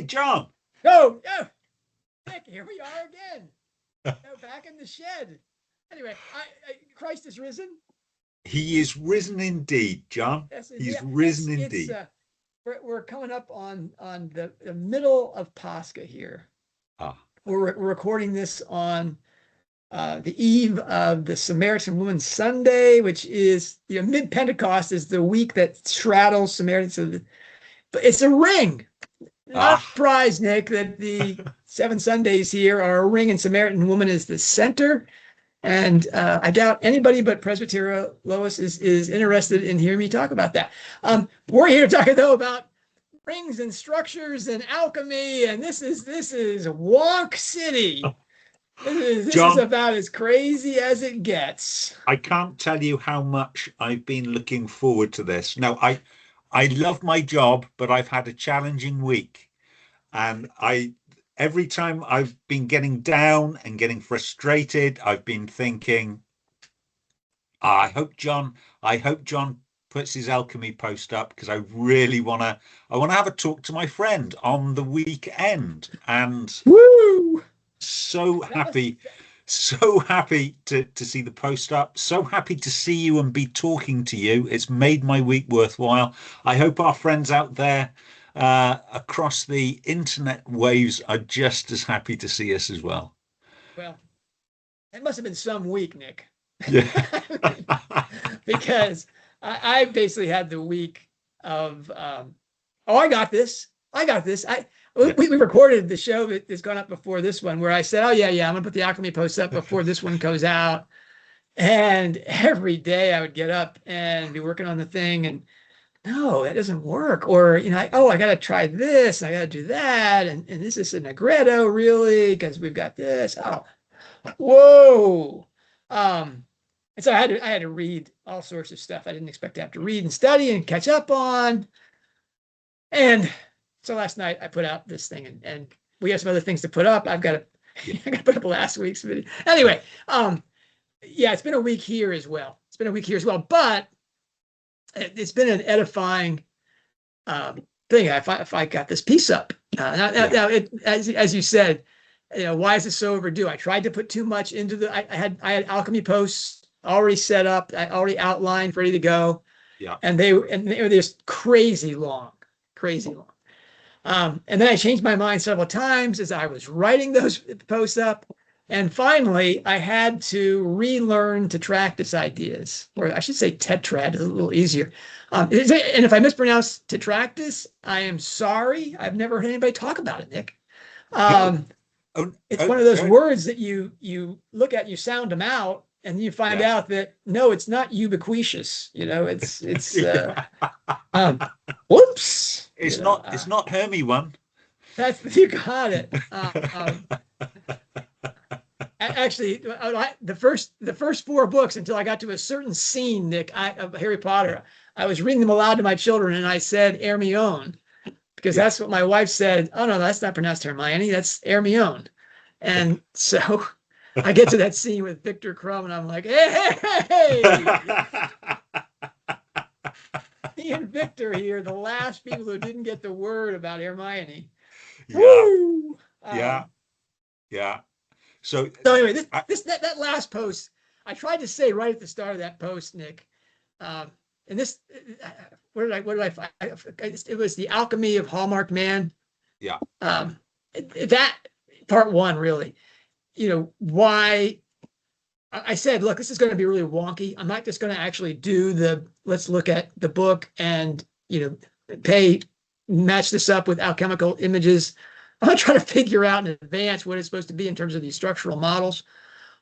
John. Oh, yeah. Nick, here we are again. Back in the shed. Anyway, Christ is risen. He is risen indeed, John. Yes, He's yeah, risen indeed. We're coming up on the middle of Pascha here. Ah, We're recording this on the eve of the Samaritan Woman Sunday, which is mid-Pentecost is the week that straddles Samaritan. But it's a ring. Not a surprise, Nick, that the 7 Sundays here are a ring and Samaritan Woman is the center. And I doubt anybody but Presbyteria Lois is interested in hearing me talk about that. We're here talking, though, about rings and structures and alchemy, and this is Wonk City. This is about as crazy as it gets. I can't tell you how much I've been looking forward to this. No, I love my job, but I've had a challenging week. And every time I've been getting down and getting frustrated, I've been thinking, I hope John puts his alchemy post up, because I want to have a talk to my friend on the weekend. And woo! So happy to see the post up. So happy to see you and be talking to you. It's made my week worthwhile. I hope our friends out there across the internet waves are just as happy to see us as well. Well, it must have been some week, Nick. Yeah. Because I basically had the week of, I got this. We recorded the show that's gone up before this one, where I said, I'm going to put the Alchemy post up before this one goes out. And every day I would get up and be working on the thing, and no, that doesn't work. Or, I got to try this, I got to do that. And this is a Negretto, really, because we've got this. Oh, whoa. And so I had to read all sorts of stuff I didn't expect to have to read and study and catch up on. And so last night I put out this thing, and we have some other things to put up. I got to put up last week's video. Anyway, it's been a week here as well. But it's been an edifying thing. If I got this piece up now, as you said, why is it so overdue? I tried to put too much into I had alchemy posts already set up, I already outlined, ready to go. Yeah. And they were just crazy long. And then I changed my mind several times as I was writing those posts up. And finally, I had to relearn Tetractys ideas, or I should say tetrad, is a little easier. And if I mispronounce Tetractys, I am sorry. I've never heard anybody talk about it, Nick. It's one of those words that you look at, you sound them out, and you find out that no, it's not ubiquitous. It's whoops. It's not Hermie one. You got it. Actually, the first 4 books, until I got to a certain scene, Nick, of Harry Potter, I was reading them aloud to my children, and I said Hermione, because that's what my wife said. Oh no, that's not pronounced Hermione, that's Hermione. And so I get to that scene with Victor Crumb, and I'm like, hey, me and Victor here, the last people who didn't get the word about Hermione. Yeah. Woo! Yeah. So anyway, that last post, I tried to say right at the start of that post, Nick, and this, what did I find? It was the Alchemy of Hallmark Man. Yeah. That part 1, really, why I said, look, this is going to be really wonky. I'm not just going to actually do let's look at the book and, match this up with alchemical images. I'm going to try to figure out in advance what it's supposed to be in terms of these structural models.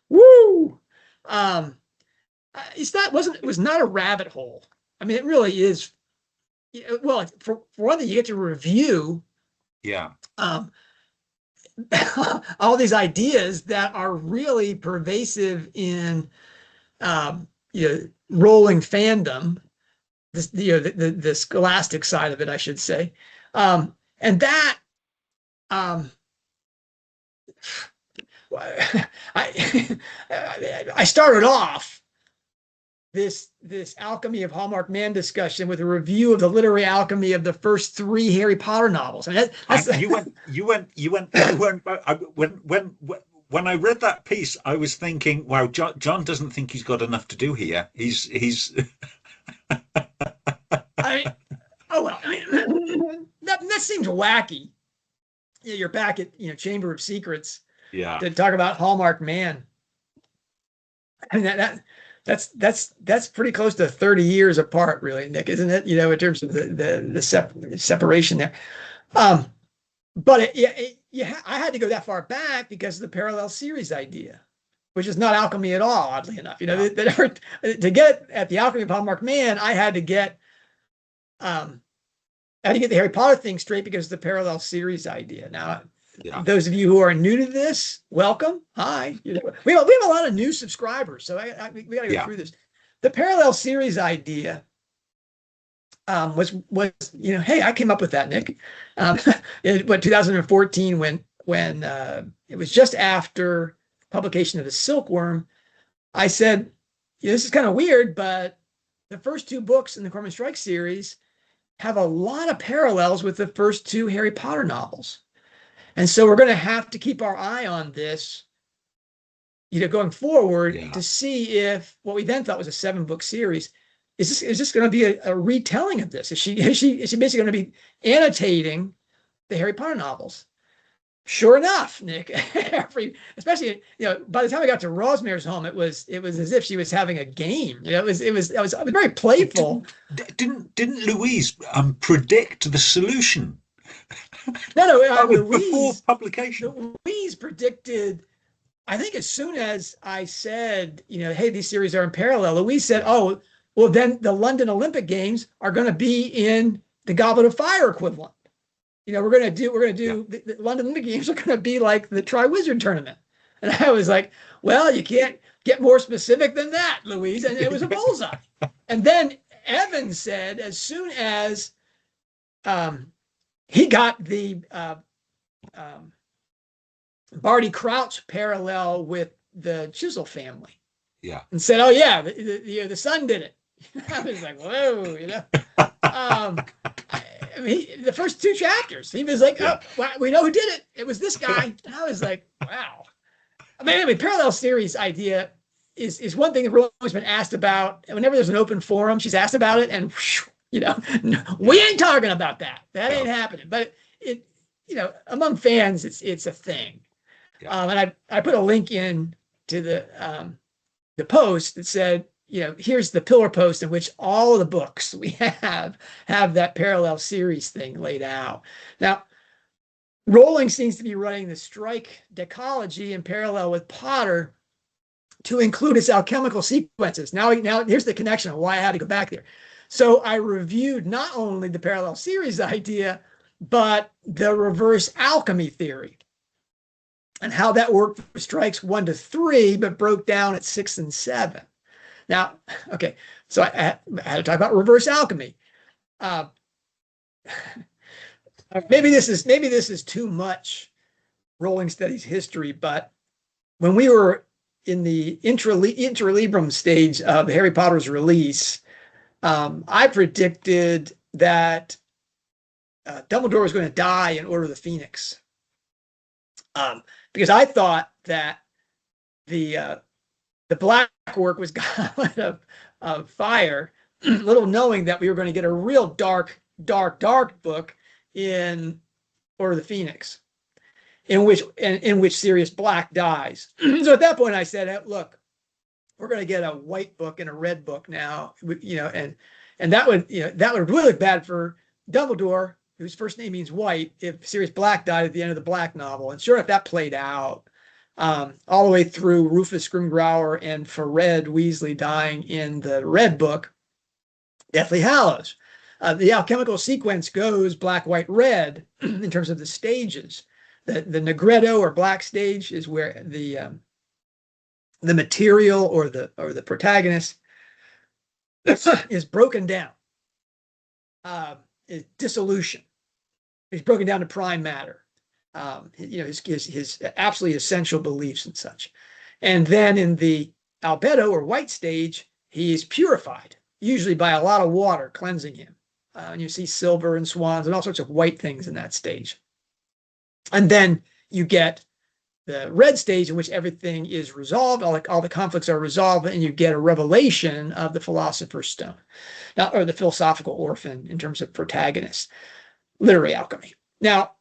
Woo! It was not a rabbit hole. I mean, it really is. Well, for one thing, you get to review. Yeah. All these ideas that are really pervasive in, rolling fandom, the scholastic side of it, I should say, and that. I started off this Alchemy of Hallmark Man discussion with a review of the literary alchemy of the first 3 Harry Potter novels. I mean, that's And when I read that piece, I was thinking, wow, John doesn't think he's got enough to do here. He's I mean, oh well, I mean, that seems wacky. You're back at Chamber of Secrets yeah. to talk about Hallmark Man. I mean that's pretty close to 30 years apart, really, Nick, isn't it? In terms of the separation there. But I had to go that far back because of the parallel series idea, which is not alchemy at all, oddly enough. To get at the Alchemy of Hallmark Man, I had to get the Harry Potter thing straight because of the parallel series idea. Now, those of you who are new to this, welcome. Hi. We have a lot of new subscribers, so we got to go through this. The parallel series idea was hey, I came up with that, Nick. In 2014 when it was just after publication of the Silkworm, I said, this is kind of weird, but the first 2 books in the Cormoran Strike series have a lot of parallels with the first 2 Harry Potter novels. And so we're going to have to keep our eye on this, going forward to see if what we then thought was a 7-book series is this going to be a retelling of this? Is she basically going to be annotating the Harry Potter novels? Sure enough, Nick, especially by the time I got to Rosmare's Home, it was as if she was having a game. I was very playful. Didn't Louise predict the solution? No, before publication. Louise predicted, I think as soon as I said, hey, these series are in parallel, Louise said, oh, well, then the London Olympic Games are going to be in the Goblet of Fire equivalent. We're going to do the London Olympic Games are going to be like the Triwizard Tournament. And I was like, well, you can't get more specific than that, Louise. And it was a bullseye. And then Evan said, as soon as he got the Barty Crouch parallel with the Chisel family. Yeah. And said, oh, yeah, the son did it. I was like, whoa, I mean, the first 2 chapters, he was like, oh, well, we know who did it. It was this guy. And I was like, wow. I mean, anyway, parallel series idea is one thing that Roland's been asked about. Whenever there's an open forum, she's asked about it, and we ain't talking about that. That ain't happening. But it among fans, it's a thing. Yeah. And I put a link in to the post that said, here's the pillar post in which all the books we have that parallel series thing laid out. Now, Rowling seems to be running the Strike Decalogy in parallel with Potter to include its alchemical sequences. Now here's the connection of why I had to go back there. So I reviewed not only the parallel series idea, but the reverse alchemy theory and how that worked for strikes 1 to 3, but broke down at 6 and 7. Now, okay, so I had to talk about reverse alchemy. Maybe this is too much Rowling Studies history, but when we were in the interlibrum stage of Harry Potter's release, I predicted that Dumbledore was going to die in Order of the Phoenix, because I thought that the black work was Goblet of Fire, little knowing that we were going to get a real dark book in Order of the Phoenix, in which Sirius Black dies. So at that point, I said, "Look, we're going to get a white book and a red book now, and that would really look bad for Dumbledore, whose first name means white, if Sirius Black died at the end of the Black novel." And sure enough, that played out all the way through Rufus Scrimgeour and Fred Weasley dying in the red book, Deathly Hallows. The alchemical sequence goes black, white, red in terms of the stages. The Negretto or black stage is where the material or the protagonist is broken down. Is dissolution. He's broken down to prime matter. His absolutely essential beliefs and such. And then in the albedo or white stage, he's purified, usually by a lot of water cleansing him. And you see silver and swans and all sorts of white things in that stage. And then you get the red stage in which everything is resolved, all the conflicts are resolved, and you get a revelation of the philosopher's stone, now, or the philosophical orphan in terms of protagonists, literary alchemy. Now,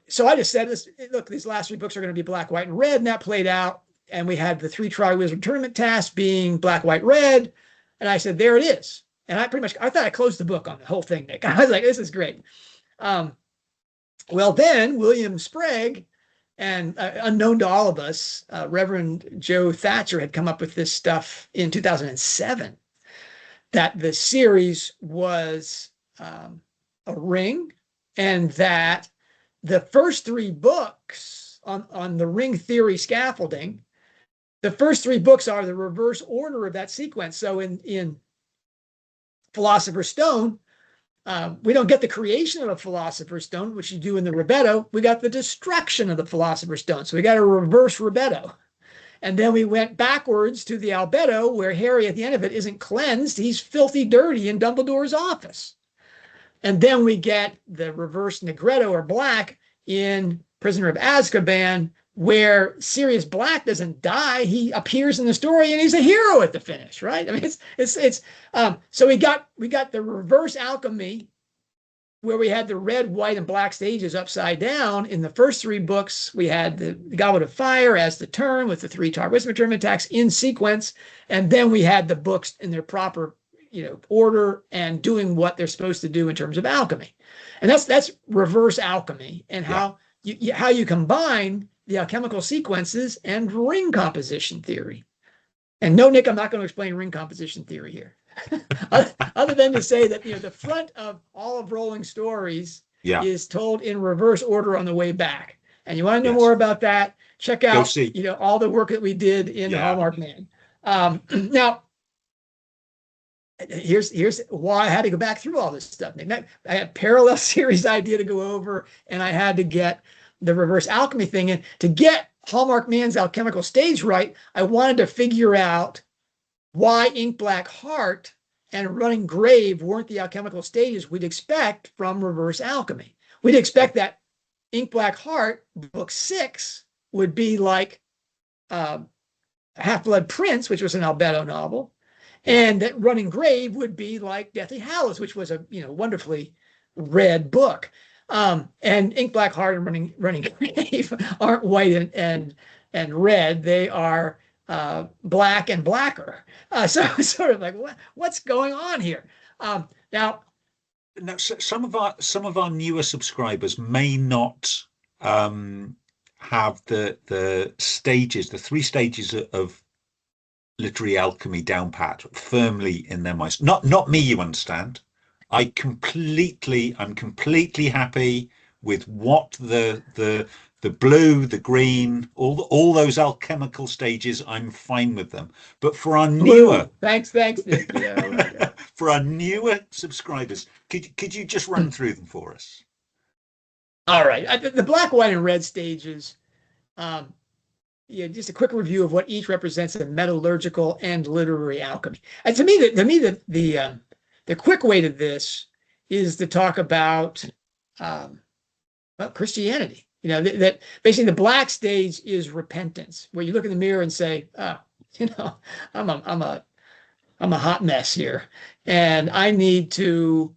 so I just said this, look, these last 3 books are going to be black, white, and red, and that played out. And we had the 3 Triwizard Tournament tasks being black, white, red. And I said, there it is. And I thought I closed the book on the whole thing, Nick. I was like, this is great. Well, then William Sprague, and unknown to all of us, Reverend Joe Thatcher had come up with this stuff in 2007, that the series was a ring, and that the first 3 books on the ring theory scaffolding, the first 3 books are the reverse order of that sequence. So in Philosopher's Stone, we don't get the creation of the Philosopher's Stone, which you do in the Rebetto. We got the destruction of the Philosopher's Stone. So we got a reverse Rebetto. And then we went backwards to the Albedo, where Harry at the end of it isn't cleansed. He's filthy dirty in Dumbledore's office. And then we get the reverse Negretto or black in Prisoner of Azkaban, where Sirius Black doesn't die. He appears in the story and he's a hero at the finish, right? I mean, so we got the reverse alchemy, where we had the red, white, and black stages upside down. In the first 3 books, we had the Goblet of Fire as the turn with the 3 Tar-Wisma tournament attacks in sequence. And then we had the books in their proper, order and doing what they're supposed to do in terms of alchemy. And that's reverse alchemy, and how you combine the alchemical sequences and ring composition theory. And no, Nick, I'm not going to explain ring composition theory here. Other than to say that the front of all of Rowling stories is told in reverse order on the way back. And you want to know more about that? Check out all the work that we did in Hallmark Man. Now, here's why I had to go back through all this stuff. I had a parallel series idea to go over, and I had to get the reverse alchemy thing in. To get Hallmark Man's alchemical stage right, I wanted to figure out why Ink Black Heart and Running Grave weren't the alchemical stages we'd expect from reverse alchemy. We'd expect that Ink Black Heart, book 6, would be like Half-Blood Prince, which was an Albedo novel, and that Running Grave would be like Deathly Hallows, which was a wonderfully read book. And Ink Black Heart and Running Grave aren't white and red; they are black and blacker. So it's sort of like, what's going on here? Now, some of our newer subscribers may not have the stages, the 3 stages of literary alchemy down pat firmly in their minds. Not me, you understand. I'm completely happy with what the blue, the green, all those alchemical stages. I'm fine with them. But for our newer, thanks, Nick. For our newer subscribers, could you just run through them for us? All right, the black, white, and red stages. Just a quick review of what each represents in metallurgical and literary alchemy. And to me, the quick way to this is to talk about Christianity. That basically the black stage is repentance, where you look in the mirror and say, I'm a hot mess here, and I need to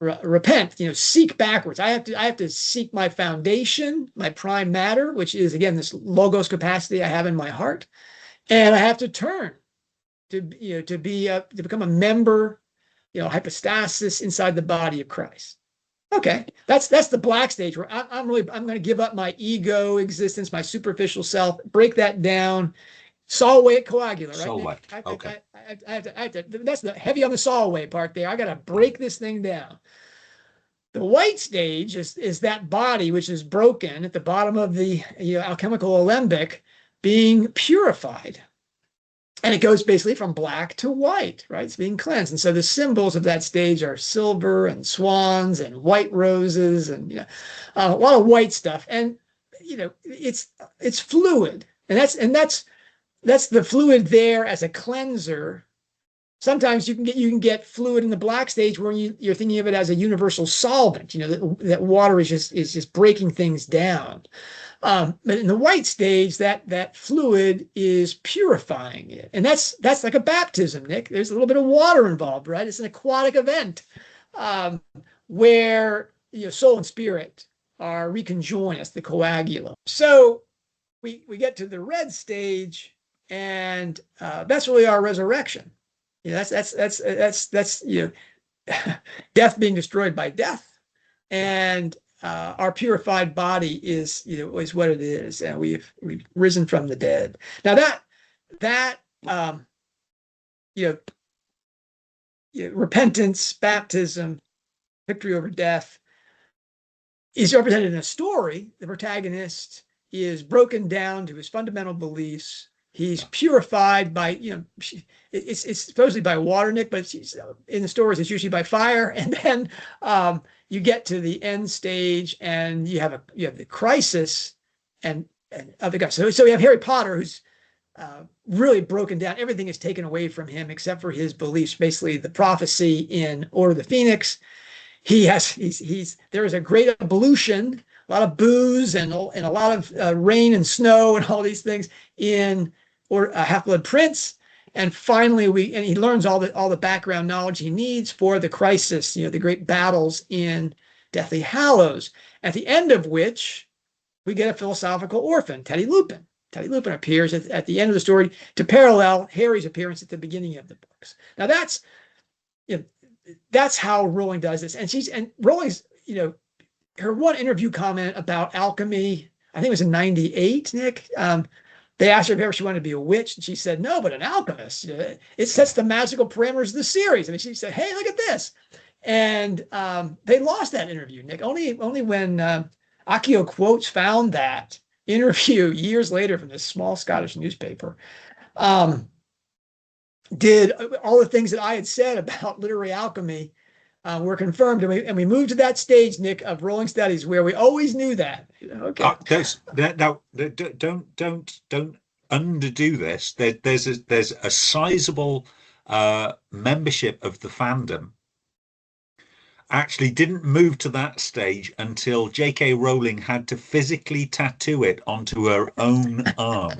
repent. Seek backwards. I have to seek my foundation, my prime matter, which is again this logos capacity I have in my heart, and I have to turn to become a member, hypostasis inside the body of Christ. Okay, that's the black stage where I'm going to give up my ego existence, my superficial self, break that down. Solway coagula, right? Solway. Okay. I have to, that's the heavy on the Solway part there. I got to break this thing down. The white stage is that body which is broken at the bottom of the alchemical alembic being purified. And it goes basically from black to white, right? It's being cleansed. And so the symbols of that stage are silver and swans and white roses and a lot of white stuff. And it's fluid. And that's the fluid there as a cleanser sometimes you can get fluid in the black stage where you're thinking of it as a universal solvent, that water is just breaking things down. But in the white stage, that fluid is purifying it. And that's like a baptism, Nick. There's a little bit of water involved, right? It's an aquatic event where soul and spirit are reconjoined. That's the coagulum. So we get to the red stage, and that's really our resurrection. That's death being destroyed by death, and our purified body is what it is, and we've risen from the dead. Now that repentance, baptism, victory over death is represented in a story. The protagonist is broken down to his fundamental beliefs. He's purified by, it's supposedly by water, Nick, but in the stories, it's usually by fire. And then you get to the end stage, and you have the crisis and other guys. So we have Harry Potter, who's really broken down. Everything is taken away from him except for his beliefs. Basically, the prophecy in Order of the Phoenix. There is a great ablution, a lot of booze and a lot of rain and snow and all these things in Half-Blood Prince. And finally, he learns all the background knowledge he needs for the crisis, the great battles in Deathly Hallows, at the end of which we get a philosophical orphan, Teddy Lupin. Teddy Lupin appears at the end of the story to parallel Harry's appearance at the beginning of the books. Now that's how Rowling does this. And Rowling's, her one interview comment about alchemy, I think it was in 98, Nick. They asked her if ever she wanted to be a witch, and she said, no, but an alchemist. It sets the magical parameters of the series. I mean, she said, hey, look at this. And they lost that interview, Nick. Only when Accio Quotes found that interview years later from this small Scottish newspaper, did all the things that I had said about literary alchemy were confirmed, and we moved to that stage, Nick, of Rolling Studies where we always knew that. Okay. Now, don't underdo this. There's a sizable membership of the fandom actually didn't move to that stage until J.K. Rowling had to physically tattoo it onto her own arm.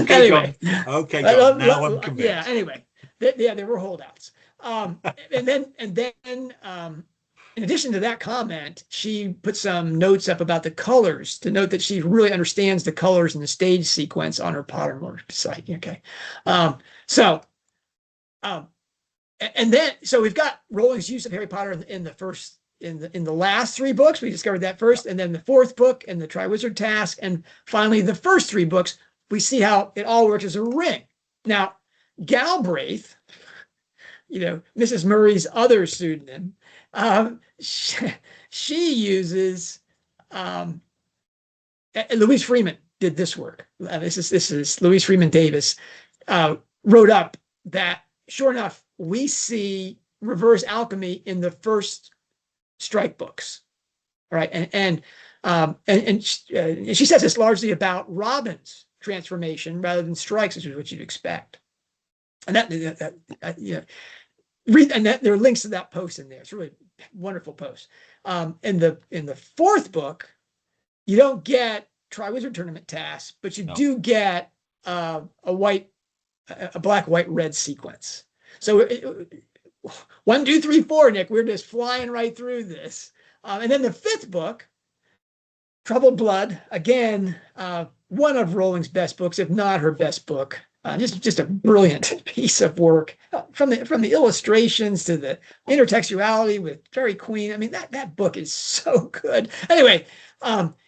Anyway, John, now I'm convinced. Yeah. Anyway, there were holdouts. And then, in addition to that comment, she put some notes up about the colors to note that she really understands the colors in the stage sequence on her Pottermore site. Okay, so we've got Rowling's use of Harry Potter in the last three books. We discovered that first, and then the fourth book and the Triwizard Task, and finally the first three books. We see how it all works as a ring. Now, Galbraith, Mrs. Murray's other pseudonym, she uses Louise Freeman did this work. This is Louise Freeman Davis wrote up that sure enough we see reverse alchemy in the first strike books. All right, and she says it's largely about Robin's transformation rather than Strike's, which is what you'd expect. And there are links to that post in there. It's a really wonderful post. In the fourth book, you don't get Triwizard Tournament tasks, but you do get a black, white, red sequence. So 1, 2, 3, 4, Nick, we're just flying right through this. And then the fifth book, Troubled Blood, again, one of Rowling's best books, if not her best book. Just a brilliant piece of work, from the illustrations to the intertextuality with Fairy Queen. I mean, that book is so good. Anyway,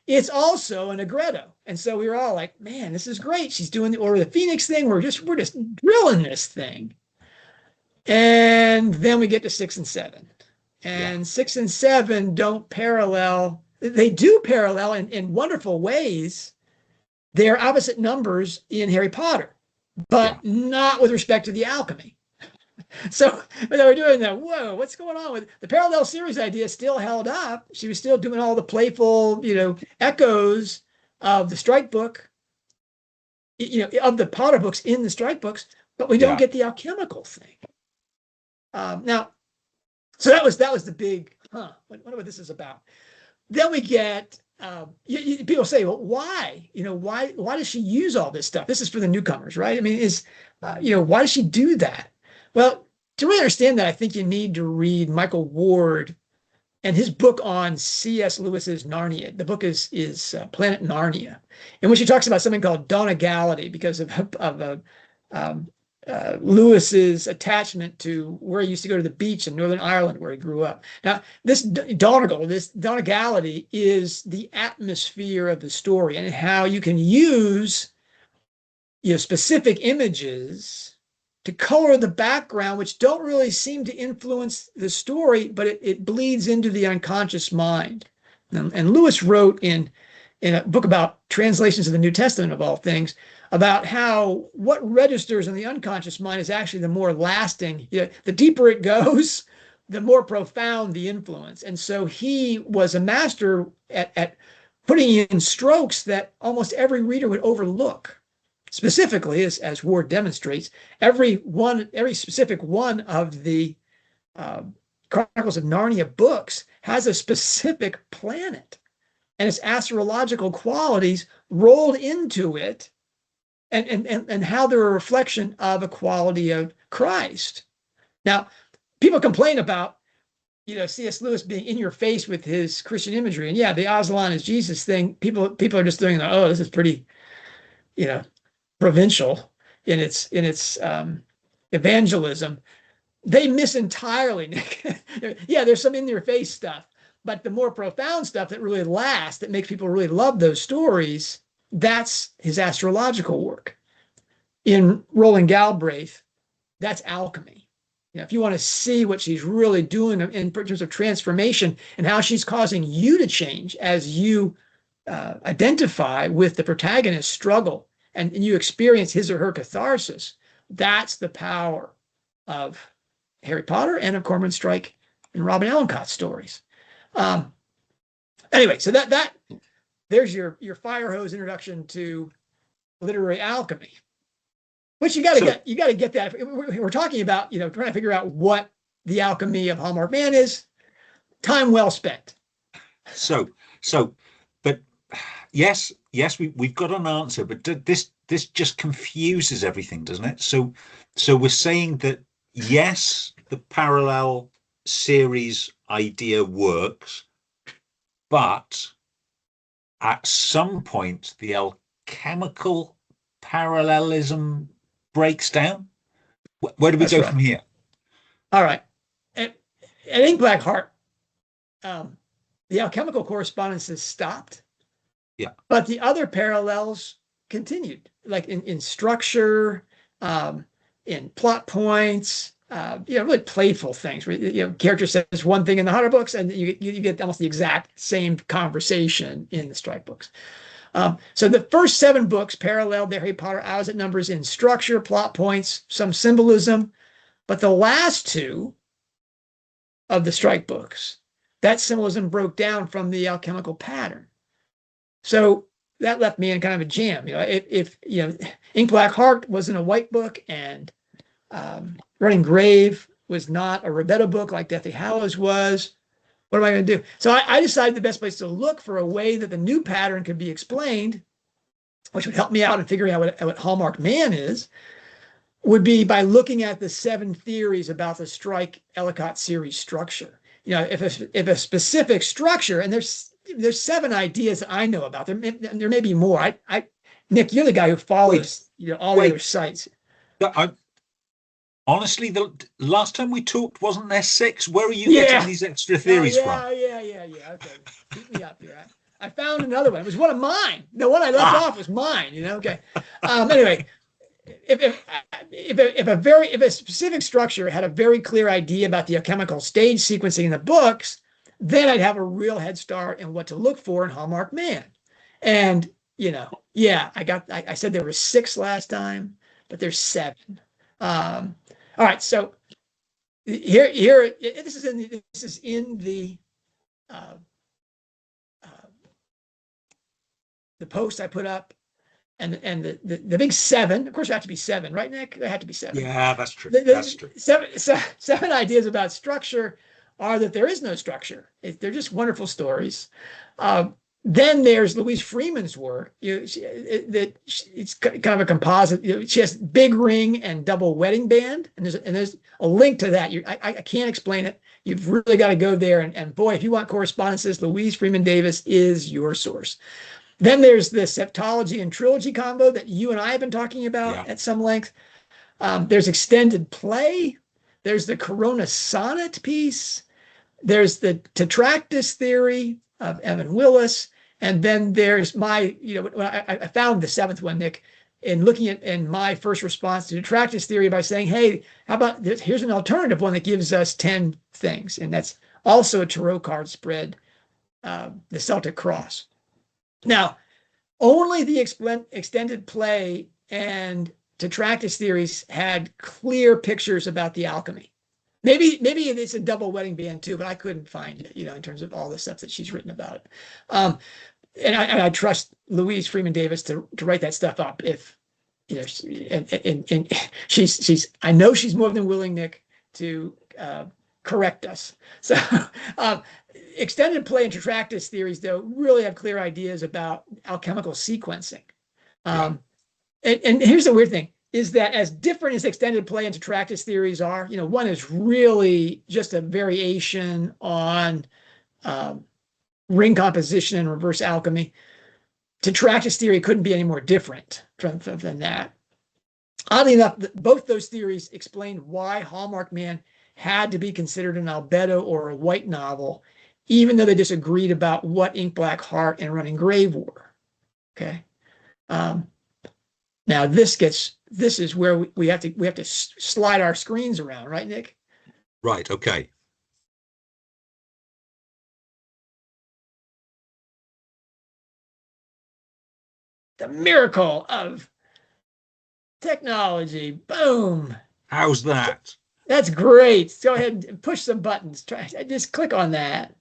it's also an Negretto, and so we were all like, "Man, this is great. She's doing the Order of the Phoenix thing. We're just drilling this thing." And then we get to 6 and 7, and 6 and 7 don't parallel. They do parallel in wonderful ways. They're opposite numbers in Harry Potter, but not with respect to the alchemy. So when they were doing that, whoa, what's going on with the parallel series idea? Still held up. She was still doing all the playful, echoes of the Strike book, of the Potter books in the Strike books, but we don't Yeah. get the alchemical thing. Now, so that was the big, wonder what this is about. Then we get, people say, well, why? Why does she use all this stuff? This is for the newcomers, right? I mean, why does she do that? Well, to really understand that, I think you need to read Michael Ward and his book on C.S. Lewis's Narnia. The book is Planet Narnia, in which he talks about something called donegality because of Lewis's attachment to where he used to go to the beach in Northern Ireland, where he grew up. Now, this donegality is the atmosphere of the story and how you can use specific images to color the background, which don't really seem to influence the story, but it bleeds into the unconscious mind. And Lewis wrote in a book about translations of the New Testament, of all things, about how what registers in the unconscious mind is actually the more lasting. The deeper it goes, the more profound the influence. And so he was a master at putting in strokes that almost every reader would overlook. Specifically, as Ward demonstrates, every specific one of the Chronicles of Narnia books has a specific planet and its astrological qualities rolled into it, and how they're a reflection of a quality of Christ. Now, people complain about C.S. Lewis being in your face with his Christian imagery, and yeah, the Aslan is Jesus thing. People are just doing, oh, this is pretty, provincial in its evangelism. They miss entirely, Nick. Yeah, there's some in your face stuff, but the more profound stuff that really lasts, that makes people really love those stories, that's his astrological work. In Roland Galbraith, that's alchemy. If you want to see what she's really doing in terms of transformation and how she's causing you to change as you identify with the protagonist's struggle and you experience his or her catharsis, that's the power of Harry Potter and of Cormoran Strike and Robin Ellencott's stories. Anyway, so that there's your fire hose introduction to literary alchemy, which you got to get that. We're talking about trying to figure out what the alchemy of Hallmark Man is. Time well spent. But yes, we've got an answer, but this just confuses everything, doesn't it? So we're saying that yes, the parallel series idea works, but at some point the alchemical parallelism breaks down. Where do we go from here? All right. At Ink Black Heart, the alchemical correspondences stopped. Yeah. But the other parallels continued, like in structure, in plot points, really playful things. Where, character says one thing in the Hunter books, and you get almost the exact same conversation in the Strike books. So the first 7 books paralleled their Harry Potter opposite numbers in structure, plot points, some symbolism. But the last 2 of the Strike books, that symbolism broke down from the alchemical pattern. So that left me in kind of a jam. If Ink Black Heart wasn't a white book, and Running Grave was not a Rebecca book like Deathly Hallows was, what am I going to do? So I decided the best place to look for a way that the new pattern could be explained, which would help me out in figuring out what Hallmark Man is, would be by looking at the 7 theories about the Strike Ellicott series structure. If a specific structure, and there's 7 ideas that I know about. There may be more. Nick, you're the guy who follows all the other sites. Honestly, the last time we talked, wasn't there 6? Where are you getting these extra theories from? Yeah. Okay, keep me up here. I found another one. It was one of mine. The one I left off was mine. Okay. Anyway, if a specific structure had a very clear idea about the alchemical stage sequencing in the books, then I'd have a real head start in what to look for in Hallmark Man. And I said there were 6 last time, but there's 7. All right, so here this is in the post I put up and the big seven, of course, it had to be seven, right, Nick? It had to be seven. Yeah, that's true. The That's true. seven ideas about structure are that there is no structure. They're just wonderful stories. Then there's Louise Freeman's work. It's kind of a composite. She has big ring and double wedding band, and there's a link to that. I can't explain it. You've really got to go there. And boy, if you want correspondences, Louise Freeman Davis is your source. Then there's the septology and trilogy combo that you and I have been talking about at some length. There's extended play. There's the Corona sonnet piece. There's the Tetractys theory of Evan Willis. And then there's my, when I found the seventh one, Nick, in looking at in my first response to Tetractys theory by saying, hey, how about this? Here's an alternative one that gives us 10 things. And that's also a tarot card spread, the Celtic Cross. Now, only the extended play and Tetractys theories had clear pictures about the alchemy. Maybe it's a double wedding band too, but I couldn't find it, in terms of all the stuff that she's written about it. And I trust Louise Freeman Davis to write that stuff up if, and she's I know she's more than willing, Nick, to correct us. So extended play and Tetractys theories, though, really have clear ideas about alchemical sequencing. And here's the weird thing, is that as different as extended play and Tetractys theories are, one is really just a variation on ring composition and reverse alchemy. Tetractys theory couldn't be any more different than that. Oddly enough, both those theories explain why Hallmark Man had to be considered an albedo or a white novel, even though they disagreed about what Ink Black Heart and Running Grave were. Okay. Now this is where we have to slide our screens around, right, Nick? Right. Okay. The miracle of technology. Boom. How's that? That's great. Go ahead and push some buttons. Just click on that.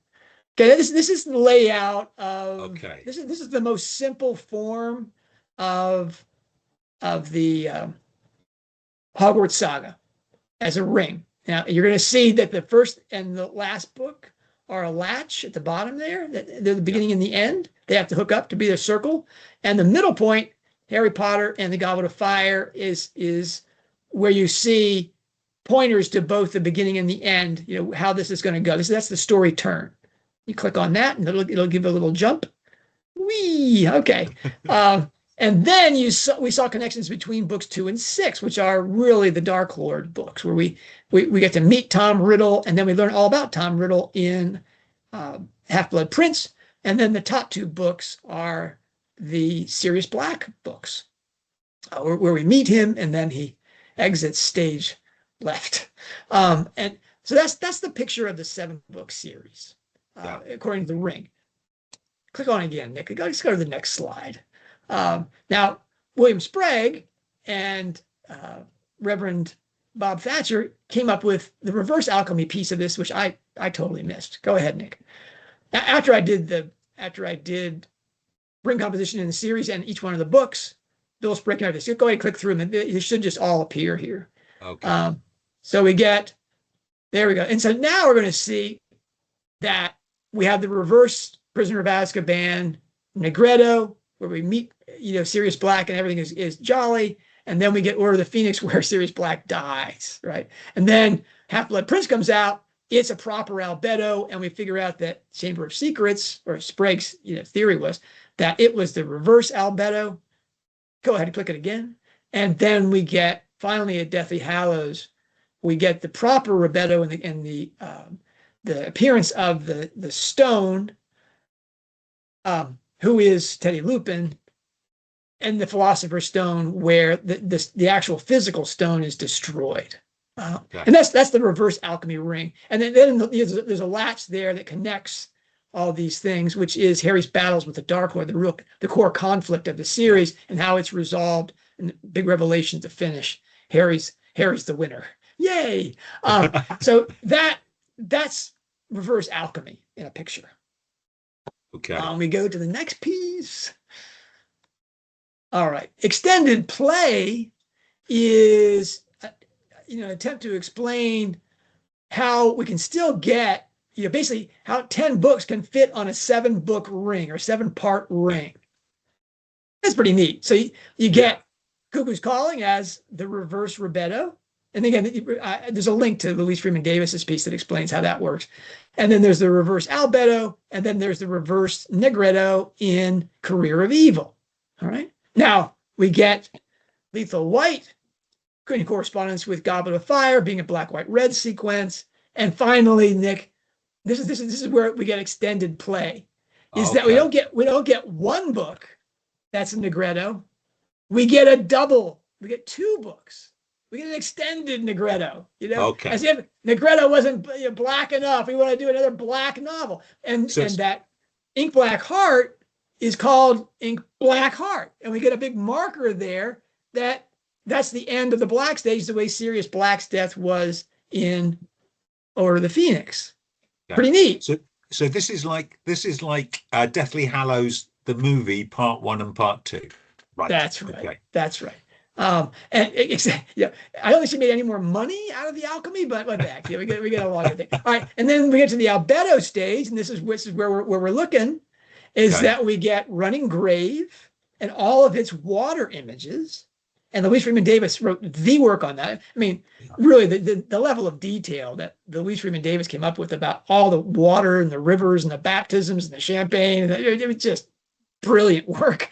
Okay, this is the layout of. Okay. This is the most simple form of the Hogwarts saga as a ring. Now you're going to see that the first and the last book are a latch at the bottom there. They're the beginning and the end. They have to hook up to be a circle. And the middle point, Harry Potter and the Goblet of Fire, is where you see pointers to both the beginning and the end, how this is going to go. That's the story turn. You click on that and it'll give a little jump. Whee! Okay. And then we saw connections between books 2 and 6, which are really the Dark Lord books, where we get to meet Tom Riddle, and then we learn all about Tom Riddle in Half-Blood Prince. And then the top 2 books are the Sirius Black books, where we meet him, and then he exits stage left. And so that's the picture of the 7-book series, according to the Ring. Click on it again, Nick. Let's go to the next slide. Now, William Sprague and Reverend Bob Thatcher came up with the reverse alchemy piece of this, which I totally missed. Go ahead, Nick. After I did ring composition in the series and each one of the books, Bill Sprague and everything. So go ahead and click through them. They should just all appear here. Okay. So there we go. And so now we're going to see that we have the reverse Prisoner of Azkaban, Negretto, where we meet, Sirius Black and everything is jolly. And then we get Order of the Phoenix, where Sirius Black dies, right? And then Half-Blood Prince comes out. It's a proper albedo, and we figure out that Chamber of Secrets, or Sprague's theory was that it was the reverse albedo. Go ahead and click it again. And then we get, finally at Deathly Hallows, we get the proper albedo and the appearance of the stone, who is Teddy Lupin, and the Philosopher's Stone, where the actual physical stone is destroyed. And that's the reverse alchemy ring. And then there's a latch there that connects all these things, which is Harry's battles with the Dark Lord, the core conflict of the series, and how it's resolved in the big revelation to finish. Harry's the winner. Yay! So that's reverse alchemy in a picture. Okay. We go to the next piece. All right. Extended play is, an attempt to explain how we can still get, basically how 10 books can fit on a 7-book ring or 7-part ring. That's pretty neat. So you get Cuckoo's Calling as the reverse Rebetto. And again, there's a link to Louise Freeman Davis's piece that explains how that works. And then there's the reverse Albedo, and then there's the reverse Negretto in Career of Evil. All right. Now we get Lethal White in correspondence with Goblet of Fire being a black, white, red sequence. And finally, Nick, this is where we get extended play. Is that we don't get one book that's a Negretto. We get a double. We get 2 books. We get an extended Negretto, as if Negretto wasn't black enough. We want to do another black novel. And that Ink Black Heart is called Ink Black Heart. And we get a big marker there that's the end of the Black stage, the way Sirius Black's death was in Order of the Phoenix. Okay. Pretty neat. So this is like Deathly Hallows, the movie, part 1 and part 2. Right. That's right. Okay. That's right. I don't think she made any more money out of the Alchemy, but back. We get a lot of things. All right, and then we get to the Albedo stage, and this is where we're looking, is that we get Running Grave and all of its water images. And Louise Freeman Davis wrote the work on that. I mean, really, the level of detail that Louise Freeman Davis came up with about all the water and the rivers and the baptisms and the champagne, it was just brilliant work.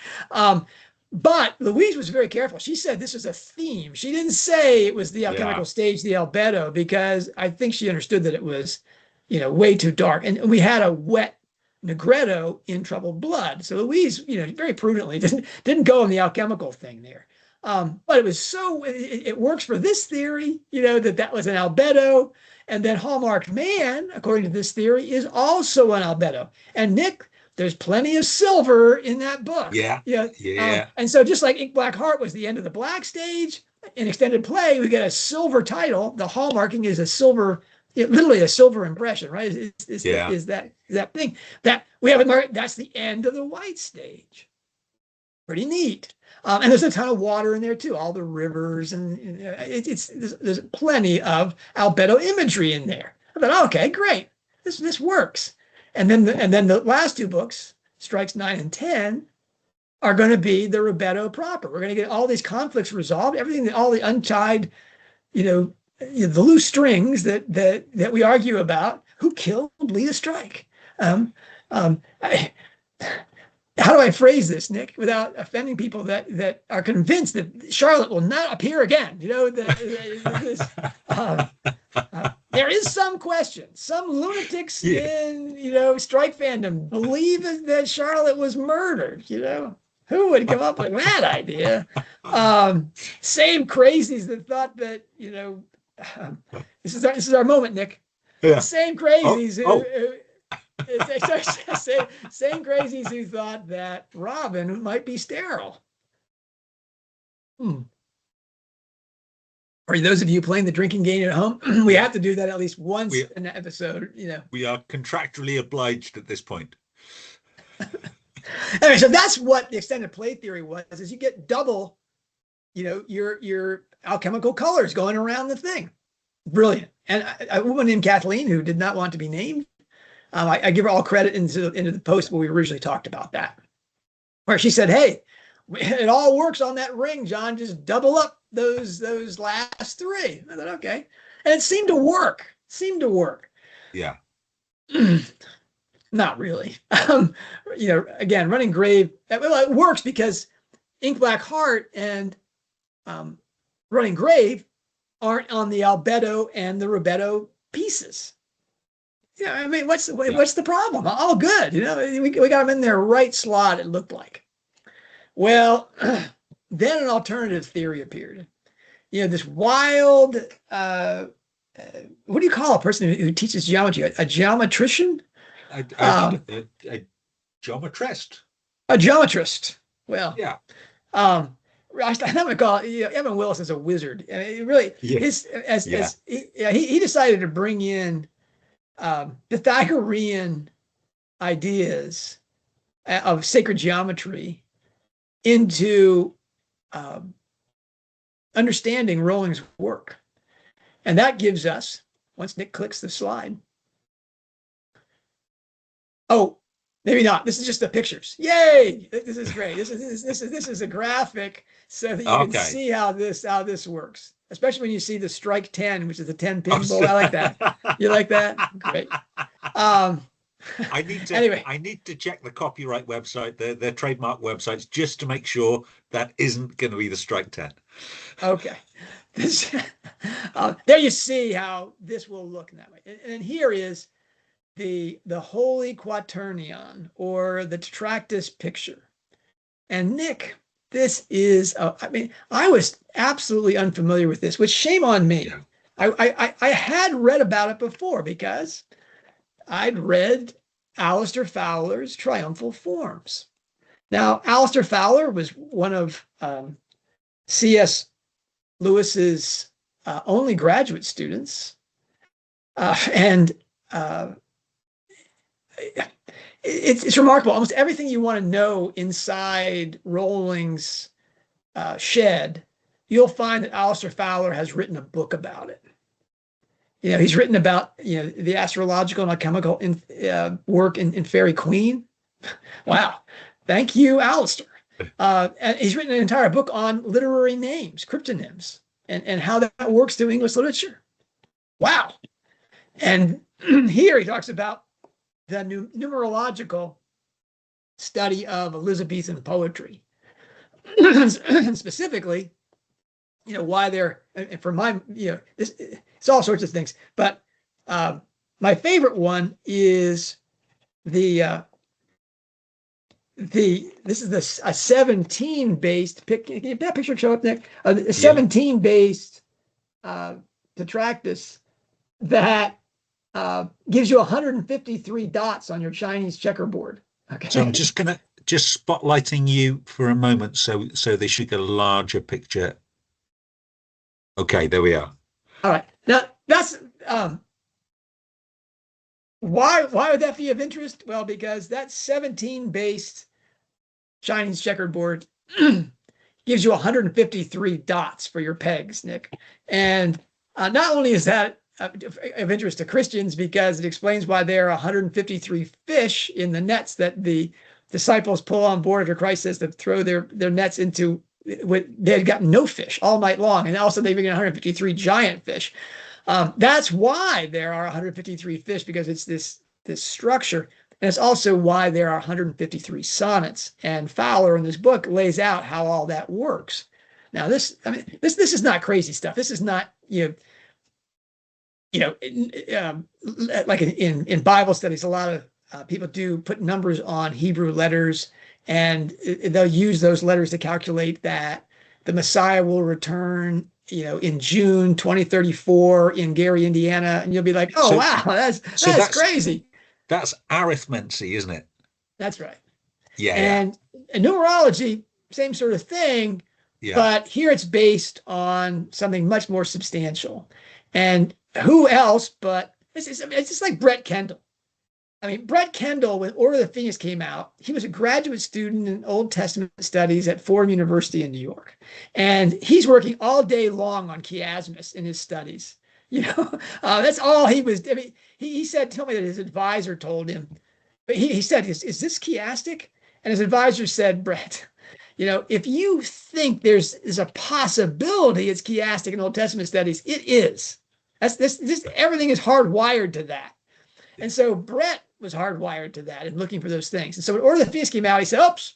But Louise was very careful. She said this is a theme. She didn't say it was the alchemical stage, the Albedo, because I think she understood that it was, way too dark. And we had a wet Negretto in Troubled Blood. So Louise, very prudently didn't go on the alchemical thing there. But it was it works for this theory, that was an Albedo. And then Hallmarked Man, according to this theory, is also an Albedo. And Nick, there's plenty of silver in that book. Yeah. And so just like Ink Black Heart was the end of the Black stage, in extended play, we get a silver title. The hallmarking is a silver, literally a silver impression, right? Is that thing that we have marked? That's the end of the White stage. Pretty neat. And there's a ton of water in there too, all the rivers, and there's plenty of Albedo imagery in there. I thought, okay, great, this works. And then the last 2 books, Strikes 9 and 10, are going to be the Rebetto proper. We're going to get all these conflicts resolved, all the untied, the loose strings that we argue about. Who killed Lita Strike? How do I phrase this, Nick, without offending people that are convinced that Charlotte will not appear again? There is some question. Some lunatics in, strike fandom believe that Charlotte was murdered. Who would come up with that idea? Same crazies that thought that, this is our moment, Nick. Yeah. Same crazies same crazies who thought that Robin might be sterile. Or those of you playing the drinking game at home, we have to do that at least once in an episode. We are contractually obliged at this point. Anyway, so that's what the extended play theory was: is you get double, your alchemical colors going around the thing. Brilliant. And a woman named Kathleen, who did not want to be named, I give her all credit into the post where we originally talked about that, where she said, "Hey, it all works on that ring, John. Just double up those last 3." I thought, okay, and it seemed to work. Yeah. Not really. Again, Running Grave. Well, it works because Ink Black Heart and Running Grave aren't on the Albedo and the Rebetto pieces. I mean, what's the problem? All good. We got them in their right slot, it looked like. Well, then an alternative theory appeared. This wild, what do you call a person who teaches geometry? A geometrician? A geometrist. A geometrist. Well, yeah. I would call it, Evan Willis is a wizard. I mean, really, he decided to bring in Pythagorean ideas of sacred geometry into understanding Rolling's work. And that gives us, once Nick clicks the slide, oh, maybe not. This is just the pictures. Yay! This is great. This is a graphic so that you can see how this works. Especially when you see the strike 10, which is the 10 pin bowl. I like that. You like that? Great. I need to anyway. I need to check the copyright website, their trademark websites, just to make sure that isn't going to be the strike 10. Okay. There you see how this will look in that way. And here is the Holy Quaternion, or the Tetractys picture. And Nick, this is, I mean, I was absolutely unfamiliar with this, which shame on me. Yeah. I had read about it before because I'd read Aleister Fowler's Triumphal Forms. Now, Aleister Fowler was one of C.S. Lewis's only graduate students. It's remarkable. Almost everything you want to know inside Rolling's shed, you'll find that Aleister Fowler has written a book about it. You know, he's written about, you know, the astrological and alchemical work in Fairy Queen. Wow. Thank you, Aleister. And he's written an entire book on literary names, cryptonyms, and how that works through English literature. Wow. And here he talks about the numerological study of Elizabethan poetry. And specifically, you know, why they're, and for my, you know, it's all sorts of things. But my favorite one is this is a 17 based pick. Can that picture show up, Nick? A 17 based Tetractys that gives you 153 dots on your Chinese checkerboard. Okay. So I'm just spotlighting you for a moment, so they should get a larger picture. Okay, there we are. All right. Now that's why would that be of interest? Well, because that 17 based Chinese checkerboard gives you 153 dots for your pegs, Nick. And not only is that of interest to Christians, because it explains why there are 153 fish in the nets that the disciples pull on board after Christ says to throw their nets into. They had gotten no fish all night long, and also they've got 153 giant fish. That's why there are 153 fish, because it's this structure, and it's also why there are 153 sonnets. And Fowler in this book lays out how all that works. Now, this is not crazy stuff. This is not like in Bible studies, a lot of people do put numbers on Hebrew letters, and they'll use those letters to calculate that the Messiah will return, you know, in June 2034 in Gary, Indiana, and you'll be like, "Oh, wow, that's crazy." That's arithmancy, isn't it? That's right. Yeah. And numerology, same sort of thing, but here it's based on something much more substantial. And who else but it's just like Brett Kendall. I mean, Brett Kendall, when Order of the Phoenix came out, he was a graduate student in Old Testament studies at Fordham University in New York. And he's working all day long on chiasmus in his studies. You know, that's all he was. I mean, he said, tell me that his advisor told him, but he said, is this chiastic? And his advisor said, Brett, you know, if you think there's a possibility it's chiastic in Old Testament studies, it is. This everything is hardwired to that. And so Brett was hardwired to that and looking for those things. And so when Order of the Phoenix came out, he said, oops,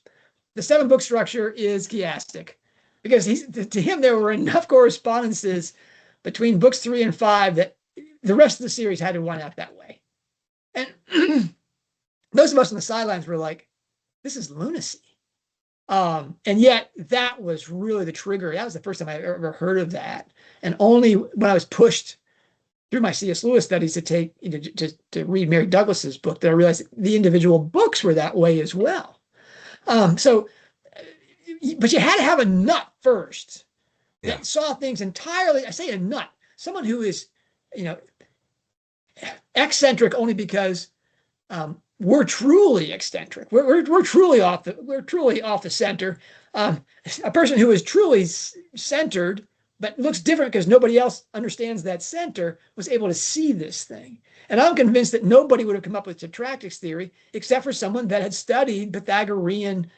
the 7-book structure is chiastic. Because to him, there were enough correspondences between books 3 and 5 that the rest of the series had to run out that way. And those of us on the sidelines were like, this is lunacy. And yet that was really the trigger. That was the first time I ever heard of that. And only when I was pushed through my C.S. Lewis studies to take, you know, to read Mary Douglas's book, that I realized the individual books were that way as well. But you had to have a nut first that saw things entirely. I say a nut, someone who is, you know, eccentric only because we're truly eccentric. We're truly off the center. A person who is truly centered but looks different because nobody else understands that center was able to see this thing. And I'm convinced that nobody would have come up with Tetractys theory except for someone that had studied Pythagorean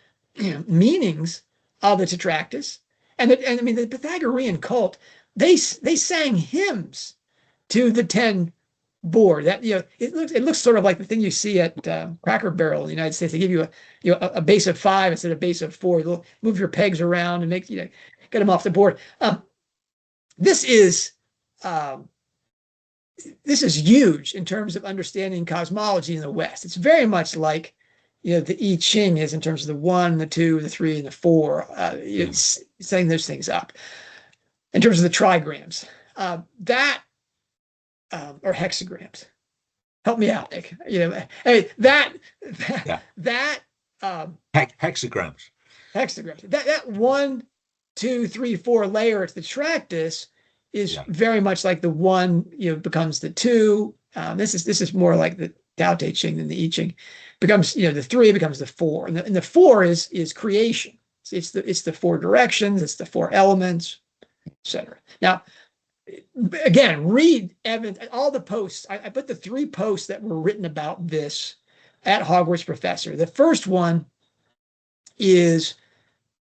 meanings of the Tetractys. And I mean, the Pythagorean cult, they sang hymns to the 10 board. That, it looks sort of like the thing you see at Cracker Barrel in the United States. They give you a base of 5 instead of base of 4. They'll move your pegs around and make get them off the board. This is huge in terms of understanding cosmology in the West. It's very much like the I Ching is in terms of the 1, the 2, the 3, and the 4. It's setting those things up in terms of the trigrams. That or hexagrams. Help me out, Nick. Hey, hexagrams. Hexagrams. That 1, 2, 3, 4 layer at the Tetractys is very much like the 1, becomes the 2. This is more like the Tao Te Ching than the I Ching. Becomes, the 3 becomes the 4, and the 4 is creation. It's the 4 directions, it's the 4 elements, etc. Now, again, read Evan, all the posts. I put the 3 posts that were written about this at Hogwarts Professor. The first one is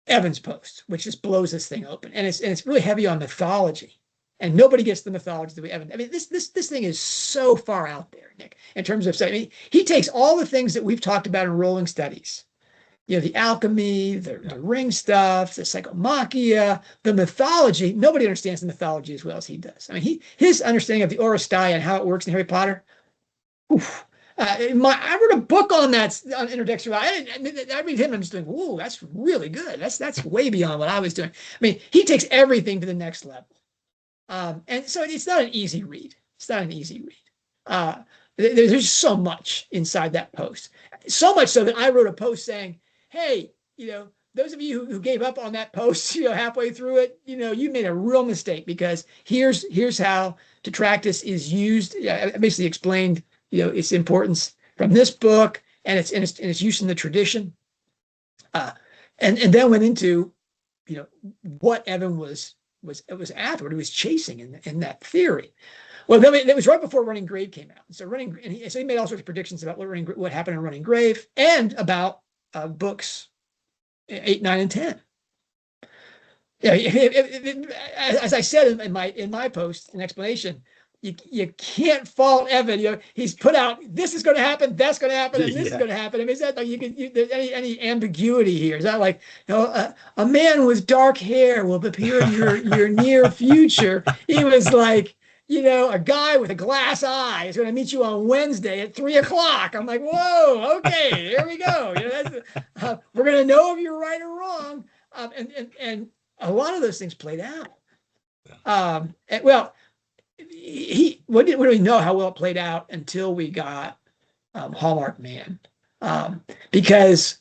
Evan's post, which just blows this thing open, and it's really heavy on mythology, and nobody gets the mythology the way Evan. I mean, this thing is so far out there, Nick, in terms of. I mean, he takes all the things that we've talked about in rolling studies. The alchemy, the ring stuff, the psychomachia, the mythology. Nobody understands the mythology as well as he does. I mean, his understanding of the Oresteia and how it works in Harry Potter. Oof. I wrote a book on that on introduction. I read him and I'm just doing, whoa, that's really good. That's way beyond what I was doing. I mean, he takes everything to the next level. And so it's not an easy read. It's not an easy read. There's so much inside that post. So much so that I wrote a post saying, hey, those of you who gave up on that post, halfway through it, you made a real mistake, because here's how Tetractys is used. I basically explained, its importance from this book and its use in the tradition, and then went into, what Evan was after, what he was chasing in that theory. Well, then it was right before Running Grave came out. So he made all sorts of predictions about what happened in Running Grave and about books 8, 9, and 10. As I said in my post, an explanation, you can't fault Evan. He's put out, this is going to happen, that's going to happen, and this is going to happen. I mean, is that like there's any ambiguity here? Is that like, a man with dark hair will appear in your near future? He was like, a guy with a glass eye is going to meet you on Wednesday at 3:00. I'm like, whoa, okay, here we go. We're going to know if you're right or wrong. And a lot of those things played out. We didn't really know how well it played out until we got Hallmark Man, because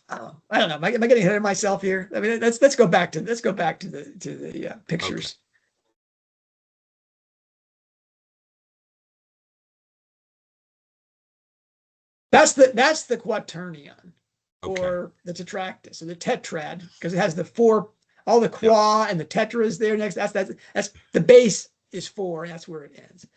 I don't know. Am I getting ahead of myself here? I mean, let's go back to the pictures. Okay. That's the quaternion, or the Tetractys, or the tetrad, because it has the 4, all the qua and the tetra is there next. That's the base is 4, and that's where it ends.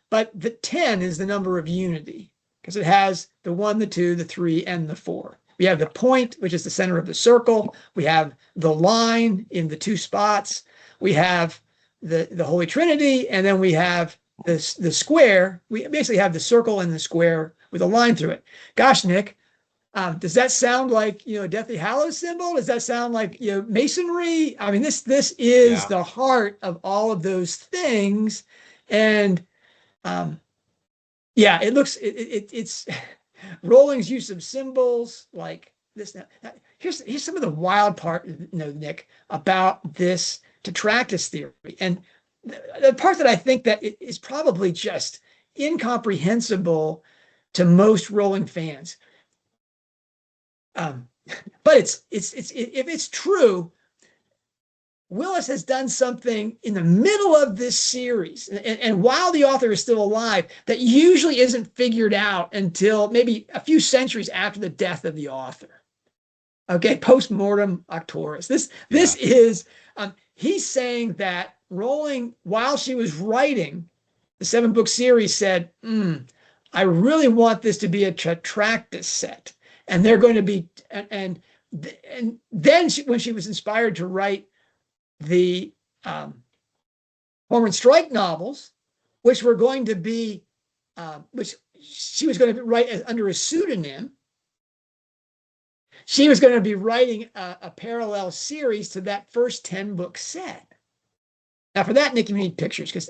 But the 10 is the number of unity, because it has the 1, the 2, the 3, and the 4. We have the point, which is the center of the circle. We have the line in the 2 spots. We have the Holy Trinity, and then we have the square. We basically have the circle and the square with a line through it. Gosh, Nick, does that sound like a Deathly Hallows symbol? Does that sound like Masonry? I mean, this is the heart of all of those things, and it's Rowling's use of symbols like this. Now, here's some of the wild part, Nick, about this Tetractys theory, and the part that I think that it is probably just incomprehensible to most Rowling fans. But if it's true, Willis has done something in the middle of this series, and while the author is still alive, that usually isn't figured out until maybe a few centuries after the death of the author. Okay, post-mortem auctoris. This is, he's saying that Rowling, while she was writing the 7-book series, said, I really want this to be a Tetractys set. And they're going to be, and then when she was inspired to write the Cormoran Strike novels, which were going to be, which she was going to write under a pseudonym, she was going to be writing a parallel series to that first 10-book set. Now, for that, Nick, you need pictures, because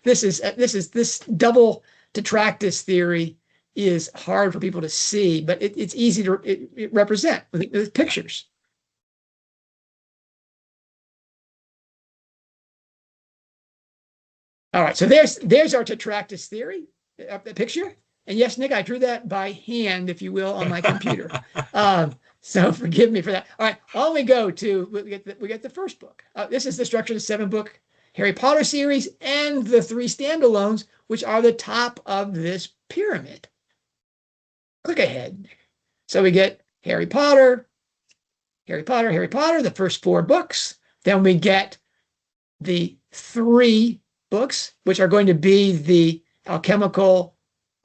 this double Tetractys theory is hard for people to see, but it's easy to represent with pictures. All right, so there's our Tetractys theory, the picture. And yes, Nick, I drew that by hand, if you will, on my computer. So forgive me for that. All right, on we go to, we get the first book. This is the structure of the 7-book Harry Potter series and the 3 standalones, which are the top of this pyramid. Click ahead. So we get Harry Potter, Harry Potter, Harry Potter, the first 4 books. Then we get the 3 books, which are going to be the alchemical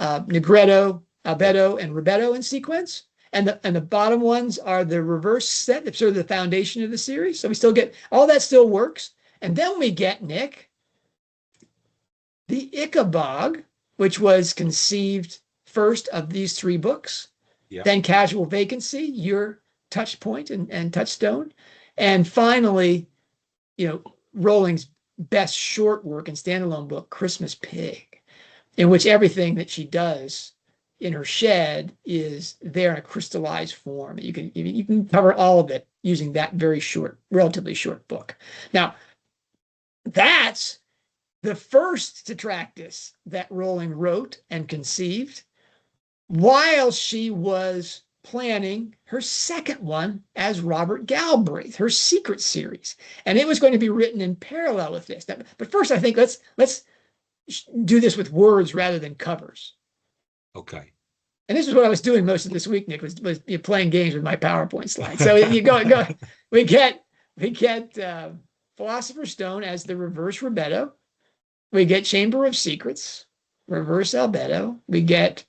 Negretto, Albedo, and Ribetto in sequence. And the bottom ones are the reverse set, sort of the foundation of the series. So we still get, all that still works. And then we get, Nick, the Ichabod, which was conceived first of these 3 books. Yep. Then Casual Vacancy, your touch point and touchstone. And finally, Rowling's best short work and standalone book, Christmas Pig, in which everything that she does in her shed is there in a crystallized form. You can cover all of it using that very short, relatively short book. Now, that's the first Tetractys that Rowling wrote and conceived while she was planning her second one as Robert Galbraith, her Secret series. And it was going to be written in parallel with this. But first, I think let's do this with words rather than covers. Okay. And this is what I was doing most of this week, Nick, was playing games with my PowerPoint slides. So you go. We get Philosopher's Stone as the reverse Ribetto. We get Chamber of Secrets, reverse Albedo. We get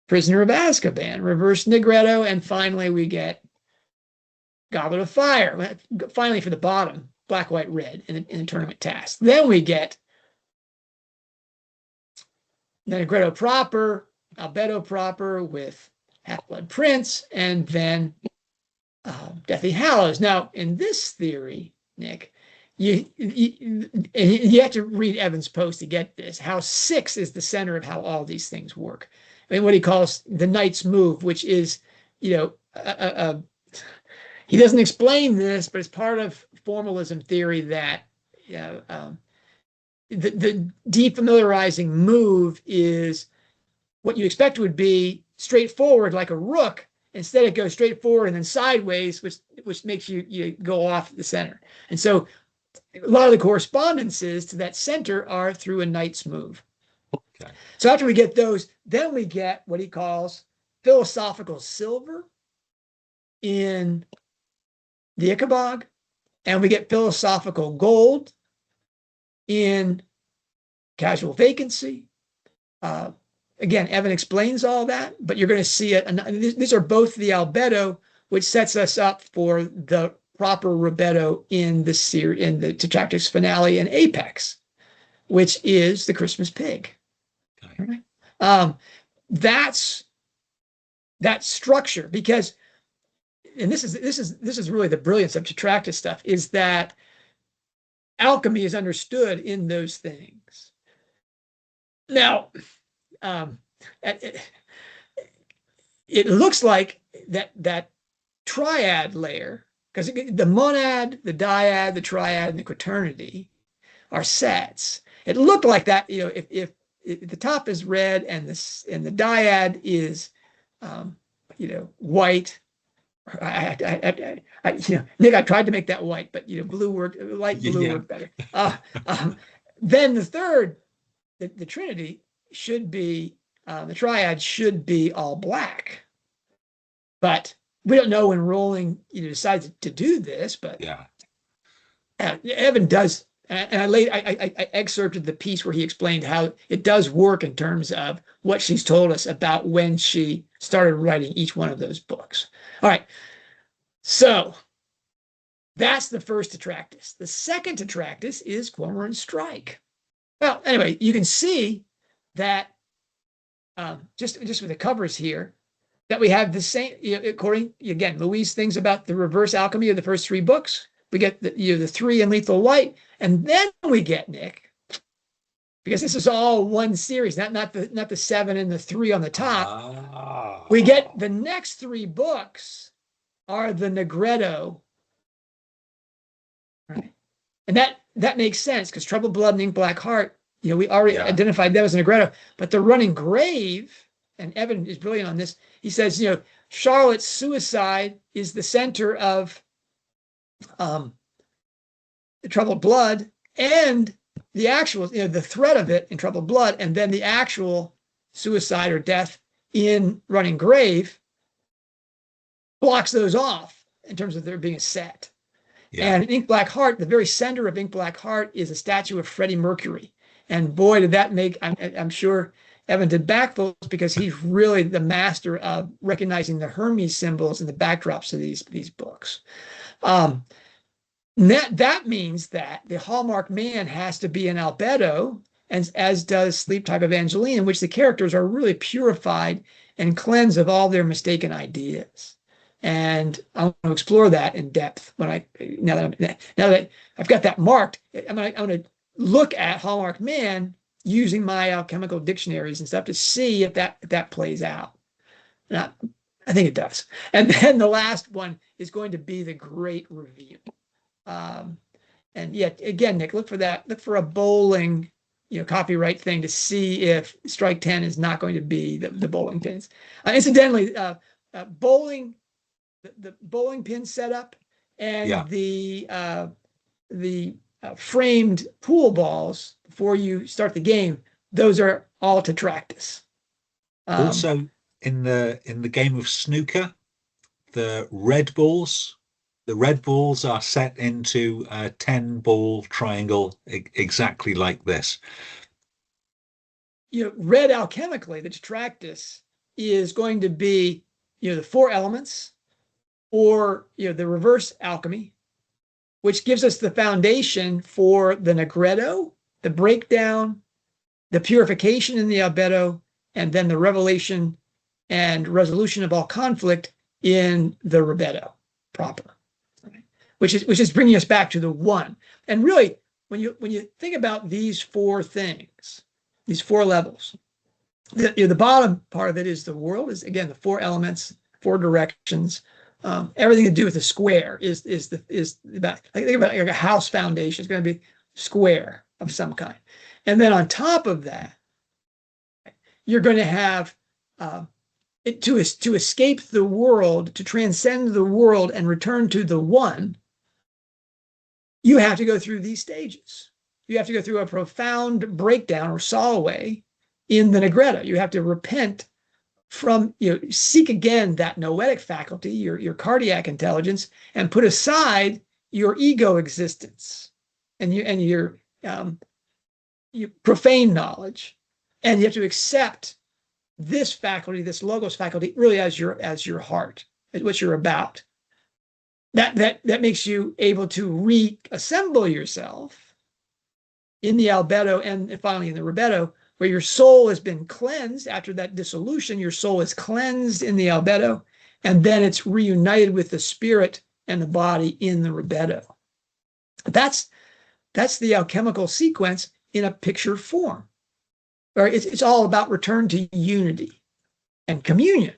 Prisoner of Azkaban, reverse Negretto. And finally, we get Goblet of Fire. Finally, for the bottom, black, white, red in the tournament task. Then we get Negretto proper, Albedo proper with Half-Blood Prince, and then Deathly Hallows. Now, in this theory, Nick, you have to read Evan's post to get this. How 6 is the center of how all these things work. I mean, what he calls the Knight's Move, which is, he doesn't explain this, but it's part of formalism theory that the defamiliarizing move is what you expect would be straightforward like a rook. Instead, it goes straight forward and then sideways, which makes you go off the center. And so a lot of the correspondences to that center are through a knight's move. Okay. So after we get those, then we get what he calls philosophical silver in the Ichabod, and we get philosophical gold in Casual Vacancy. Again, Evan explains all that, but you're going to see it. And these are both the Albedo, which sets us up for the proper Ribetto in the Tetractys finale and apex, which is the Christmas Pig. Okay. That's that structure, because, and this is really the brilliance of Tetractys stuff, is that alchemy is understood in those things. Now, it looks like that triad layer, because the monad, the dyad, the triad, and the quaternity are sets. It looked like that, if the top is red and the dyad is, white Nick, I tried to make that white, but blue worked, light blue Yeah. worked better. Then the third, the Trinity should be, the triad should be all black. But we don't know when Rowling decides to do this, but Yeah. Evan does. And I excerpted the piece where he explained how it does work in terms of what she's told us about when she started writing each one of those books. All right. So that's the first Tetractys. The second Tetractys is Cormoran Strike. Well, anyway, you can see that just with the covers here, that we have the same, according, again, Louise thinks about the reverse alchemy of the first three books. We get the three in Lethal White, and then we get, Nick, because this is all one series, not the 7 and the 3 on the top. We get the next 3 books are the Negretto, right? And that makes sense because Troubled Blood and Ink Black Heart, we already identified them as Negretto, but the Running Grave, and Evan is brilliant on this. He says, Charlotte's suicide is the center of the Troubled Blood, and the actual, the threat of it in Troubled Blood, and then the actual suicide or death in Running Grave blocks those off in terms of there being a set. Yeah. And in Ink Black Heart, the very center of Ink Black Heart is a statue of Freddie Mercury. And boy, did that make, I'm sure Evan did backflips because he's really the master of recognizing the Hermes symbols and the backdrops of these books. That means that the Hallmark man has to be an albedo, as does Sleep Type Evangeline, in which the characters are really purified and cleansed of all their mistaken ideas. And I want to explore that in depth now that I've got that marked. I'm going to look at Hallmark man using my alchemical dictionaries and stuff to see if that plays out. And I think it does. And then the last one is going to be the Great Review. And yet again, Nick, look for that. Look for a bowling, copyright thing to see if Strike 10 is not going to be the bowling pins. Incidentally, bowling. The bowling pin setup and the framed pool balls before you start the game, those are all Tetractys. Also, in the game of snooker, the red balls are set into a 10-ball triangle exactly like this. Red alchemically, the Tetractys is going to be the 4 elements, or the reverse alchemy, which gives us the foundation for the Negretto, the breakdown, the purification in the albedo, and then the revelation and resolution of all conflict in the Rebetto proper, right? which is bringing us back to the one. And really, when you think about these 4 things, these 4 levels, the bottom part of it is the world, is again the 4 elements, 4 directions. Everything to do with the square is about, think about like a house foundation. It's going to be square of some kind, and then on top of that, you're going to have to escape the world, to transcend the world and return to the one. You have to go through these stages. You have to go through a profound breakdown or solway in the Negretto. You have to repent from, seek again that noetic faculty, your cardiac intelligence, and put aside your ego existence and your profane knowledge, and you have to accept this faculty, this logos faculty, really as your heart, as what you're about. That makes you able to reassemble yourself in the albedo and finally in the Rebetto, where your soul has been cleansed after that dissolution. Your soul is cleansed in the albedo, and then it's reunited with the spirit and the body in the Rebetto. That's the alchemical sequence in a picture form. It's all about return to unity and communion.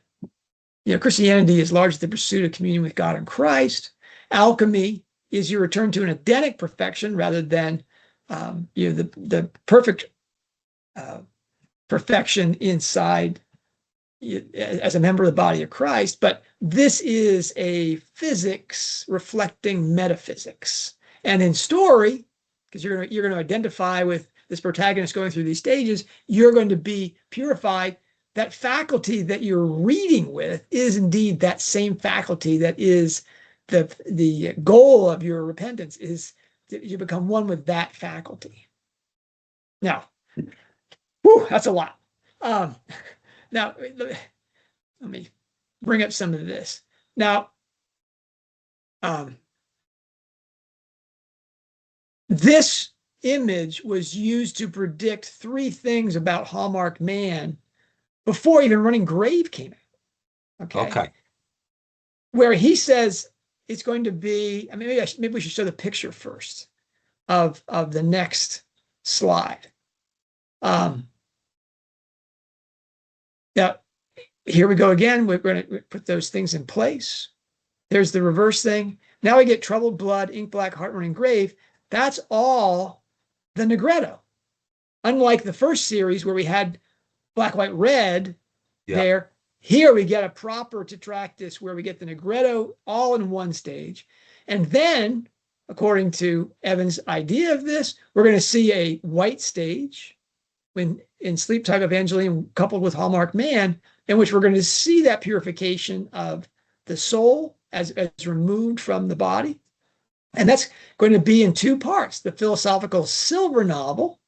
Christianity is largely the pursuit of communion with God and Christ. Alchemy is your return to an Edenic perfection rather than the perfect perfection inside as a member of the body of Christ, but this is a physics reflecting metaphysics. And in story, because you're going to identify with this protagonist going through these stages, you're going to be purified. That faculty that you're reading with is indeed that same faculty that is the goal of your repentance, is that you become one with that faculty. Now, whew, that's a lot. Now, let me bring up some of this. Now, this image was used to predict 3 things about Hallmark Man before even Running Grave came out. Okay. Where he says it's going to be, I mean, maybe we should show the picture first of the next slide. Now, here we go again. We're going to put those things in place. There's the reverse thing. Now we get troubled blood, ink black, heart running grave. That's all the Negretto. Unlike the first series where we had black, white, red there, here we get a proper Tetractys where we get the Negretto all in one stage. And then, according to Evan's idea of this, we're going to see a white stage when in Sleep Type Evangeline coupled with Hallmark Man, in which we're going to see that purification of the soul as removed from the body. And that's going to be in 2 parts, the philosophical silver novel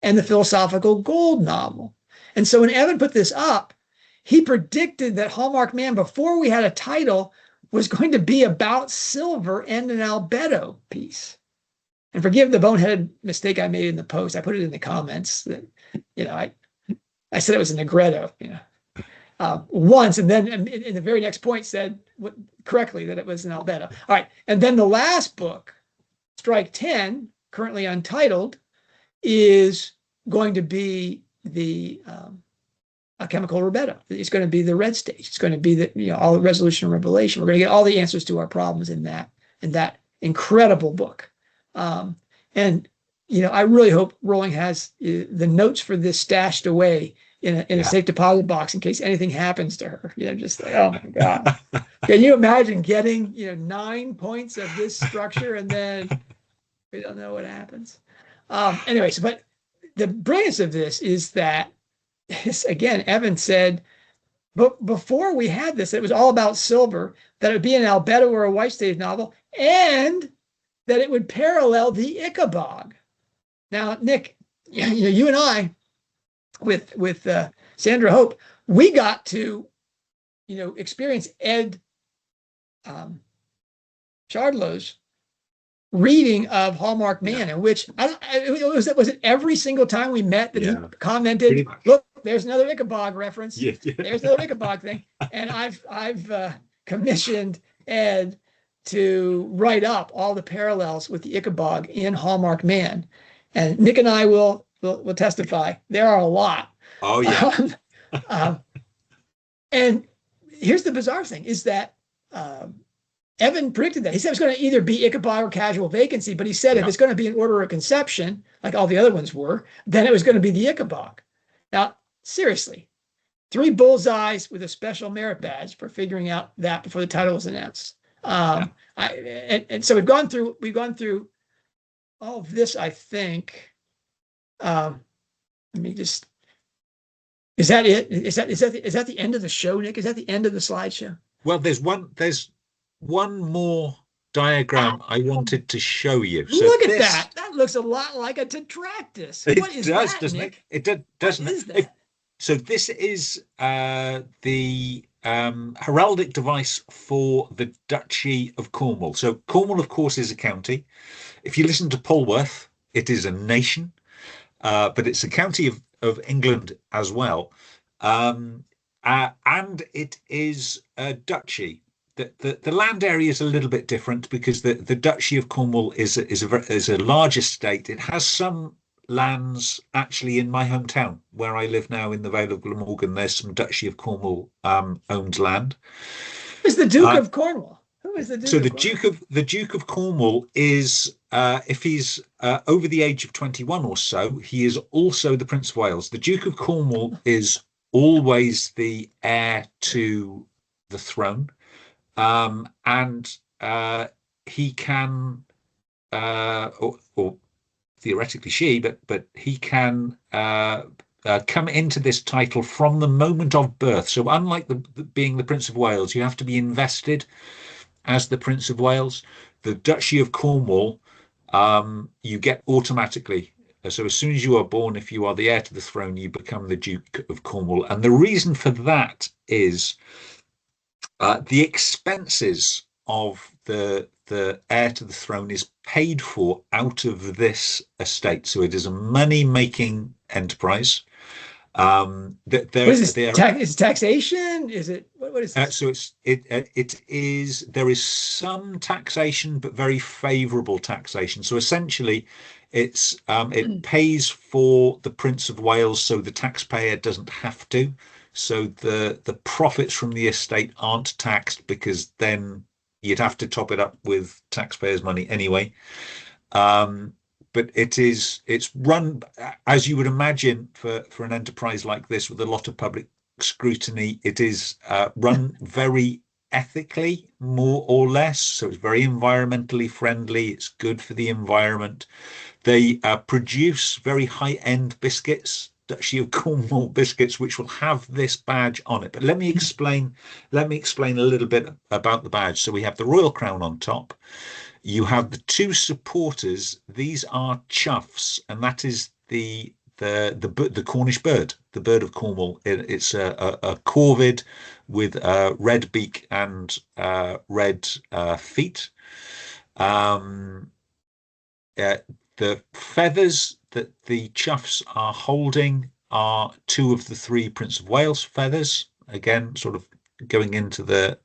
and the philosophical gold novel. And so when Evan put this up, he predicted that Hallmark Man, before we had a title, was going to be about silver and an albedo piece. And forgive the boneheaded mistake I made in the post. I put it in the comments that, I said it was a Negretto, once, and then in the very next point said correctly that it was an albedo. All right, and then the last book, Strike 10, currently untitled, is going to be the alchemical rubedo. It's going to be the red stage. It's going to be the all the resolution and revelation. We're going to get all the answers to our problems in that incredible book. And I really hope Rowling has the notes for this stashed away in a safe deposit box in case anything happens to her. Just like, oh my God. Can you imagine getting 9 points of this structure and then we don't know what happens? Anyway, but the brilliance of this is that, again, Evan said, but before we had this, it was all about silver, that it would be an albedo or a white stage novel, and that it would parallel the Ichabod. Now, Nick, you and I, with Sandra Hope, we got to, experience Ed Chardlow's reading of Hallmark Man, in which was it every single time we met that he commented, "Look, there's another Ichabod reference. There's another Ichabod thing." And I've commissioned Ed to write up all the parallels with the Ichabod in Hallmark Man, and Nick and I will testify. There are a lot. Oh yeah. And here's the bizarre thing: is that Evan predicted that. He said it's going to either be Ichabod or Casual Vacancy, but he said if it's going to be in order of conception, like all the other ones were, then it was going to be the Ichabod. Now, seriously, 3 bullseyes with a special merit badge for figuring out that before the title was announced. And so we've gone through all of this, I think. Let me just. Is that it? Is that the end of the show, Nick? Is that the end of the slideshow? Well, there's one more diagram I wanted to show you. So look at that. That looks a lot like a Tetractys. What is that, doesn't Nick? it? It doesn't. What is that? So this is the heraldic device for the Duchy of Cornwall. So Cornwall, of course, is a county. If you listen to Polwarth, it is a nation, but it's a county of England as well. And it is a duchy. The land area is a little bit different because the Duchy of Cornwall is a large estate. It has some lands actually in my hometown where I live now in the Vale of Glamorgan. There's some Duchy of Cornwall owned land. Who's the Duke of Cornwall? Who is the Duke? So the Duke of Cornwall is if he's over the age of 21 or so, he is also the Prince of Wales. The Duke of Cornwall is always the heir to the throne, and he can, or theoretically she, but he can come into this title from the moment of birth. So unlike being the Prince of Wales, you have to be invested as the Prince of Wales. The Duchy of Cornwall, you get automatically. So as soon as you are born, if you are the heir to the throne, you become the Duke of Cornwall. And the reason for that is the expenses of the heir to the throne is paid for out of this estate. So it is a money-making enterprise. That What is there this? Is it taxation? Is it what is this? so it is there is some taxation, but very favourable taxation. So essentially, it pays for the Prince of Wales, so the taxpayer doesn't have to. So the profits from the estate aren't taxed because then you'd have to top it up with taxpayers' money anyway. But it's run as you would imagine for an enterprise like this with a lot of public scrutiny. It is run very ethically, more or less. So it's very environmentally friendly. It's good for the environment. They produce very high-end biscuits, Duchy of Cornwall biscuits, which will have this badge on it. But let me explain. Let me explain a little bit about the badge. So we have the royal crown on top. You have the two supporters. These are choughs, and that is the Cornish bird, the bird of Cornwall. It's a corvid with a red beak and red feet. Um, the feathers that the choughs are holding are two of the three Prince of Wales feathers. Again, sort of going into the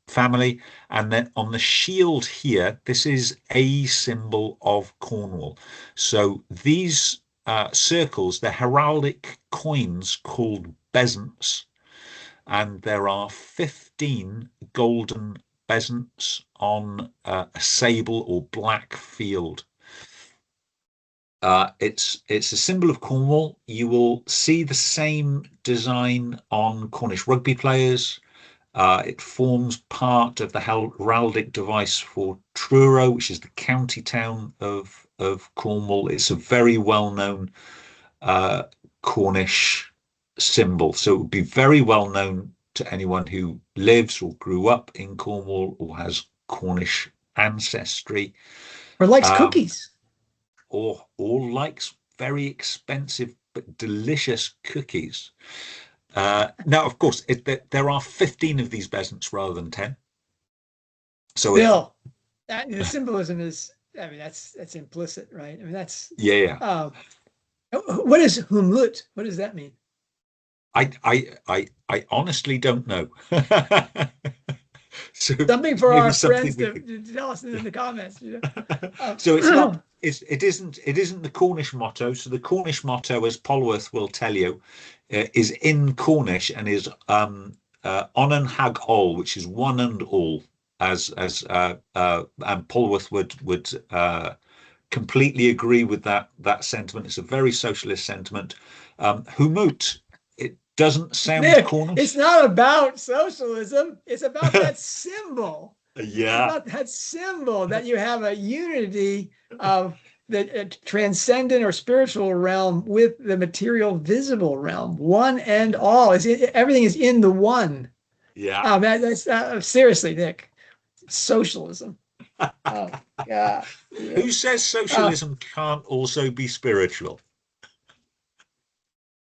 family. And then on the shield here, this is a symbol of Cornwall. So these circles, they're heraldic coins called bezants, and there are 15 golden bezants on a sable or black field. It's a symbol of Cornwall. You will see the same design on Cornish rugby players. It forms part of the heraldic device for Truro, which is the county town of Cornwall. It's a very well-known Cornish symbol. So it would be very well known to anyone who lives or grew up in Cornwall or has Cornish ancestry. Or likes cookies. Or likes very expensive but delicious cookies. Now, of course, there are 15 of these bezants rather than 10. So Still, the symbolism is, I mean, that's implicit, right? I mean, that's yeah. What is humlut? What does that mean? I honestly don't know. So something for our something friends to tell us in the comments. You know? So it's not. It isn't the Cornish motto. So the Cornish motto, as Polwarth will tell you, is in Cornish and is on and hag all, which is one and all. And Polwarth would completely agree with that sentiment. It's a very socialist sentiment. Humut. It doesn't sound Nick, Cornish. it's not about socialism. It's about that symbol. Yeah. It's about that symbol that you have a unity of the transcendent or spiritual realm with the material visible realm. One and all. Everything is in the one. Yeah. That's seriously, Nick. Socialism. Oh, yeah. Who says socialism can't also be spiritual?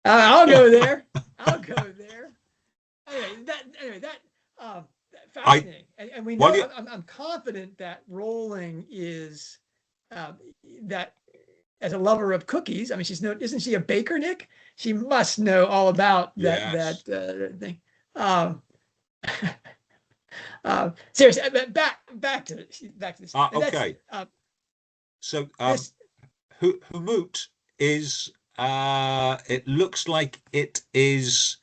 I'll go there. I'll go there. Anyway, fascinating. And we know, I'm confident that Rowling is that as a lover of cookies. I mean, isn't she a baker, Nick? She must know all about that thing. Seriously, back to this. Okay. So Humut is it looks like it is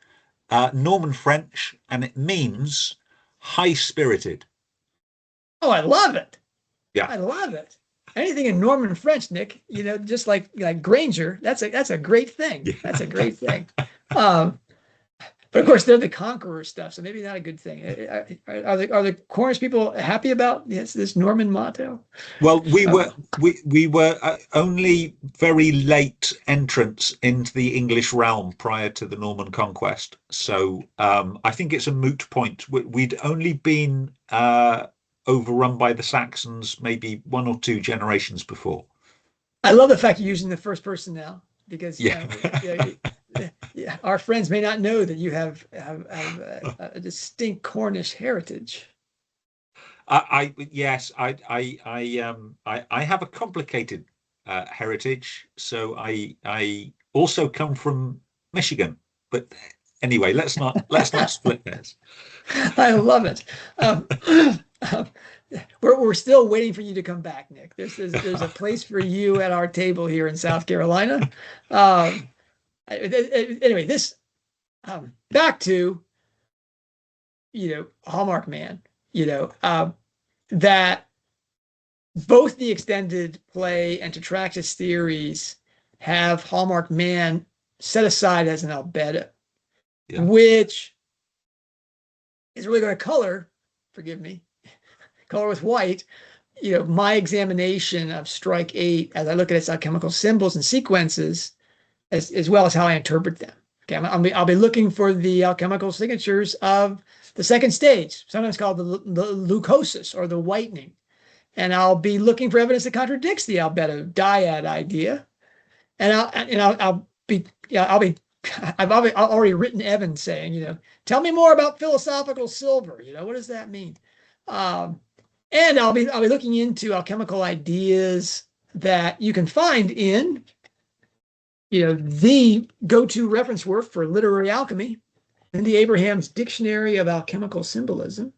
Norman French, and it means high-spirited. Oh, I love it. Yeah, I love it. Anything in Norman French, Nick, just like Granger, that's a great thing. Yeah. That's a great thing. But of course, they're the conqueror stuff, so maybe not a good thing. Are the Cornish people happy about this Norman motto? Well, Oh, we were only very late entrants into the English realm prior to the Norman conquest, so I think it's a moot point. We'd only been overrun by the Saxons maybe one or two generations before. I love the fact you're using the first person now because Yeah. yeah, our friends may not know that you have a distinct Cornish heritage. Yes, I have a complicated heritage. So I also come from Michigan, but anyway, let's not split this. I love it. Um, um, we're still waiting for you to come back, Nick. There's a place for you at our table here in South Carolina. Um, anyway, this back to Hallmark Man. That both the extended play and Tetractys theories have Hallmark Man set aside as an albedo, Yeah. which is really going to color, forgive me, color with white, my examination of strike 8 as I look at its alchemical symbols and sequences, as well as how I interpret them. Okay, I'll be looking for the alchemical signatures of the second stage, sometimes called the leucosis or the whitening. And I'll be looking for evidence that contradicts the albedo dyad idea. And I've already written Evan saying, tell me more about philosophical silver. What does that mean? And I'll be looking into alchemical ideas that you can find in, the go-to reference work for literary alchemy, in the Abraham's Dictionary of Alchemical Symbolism,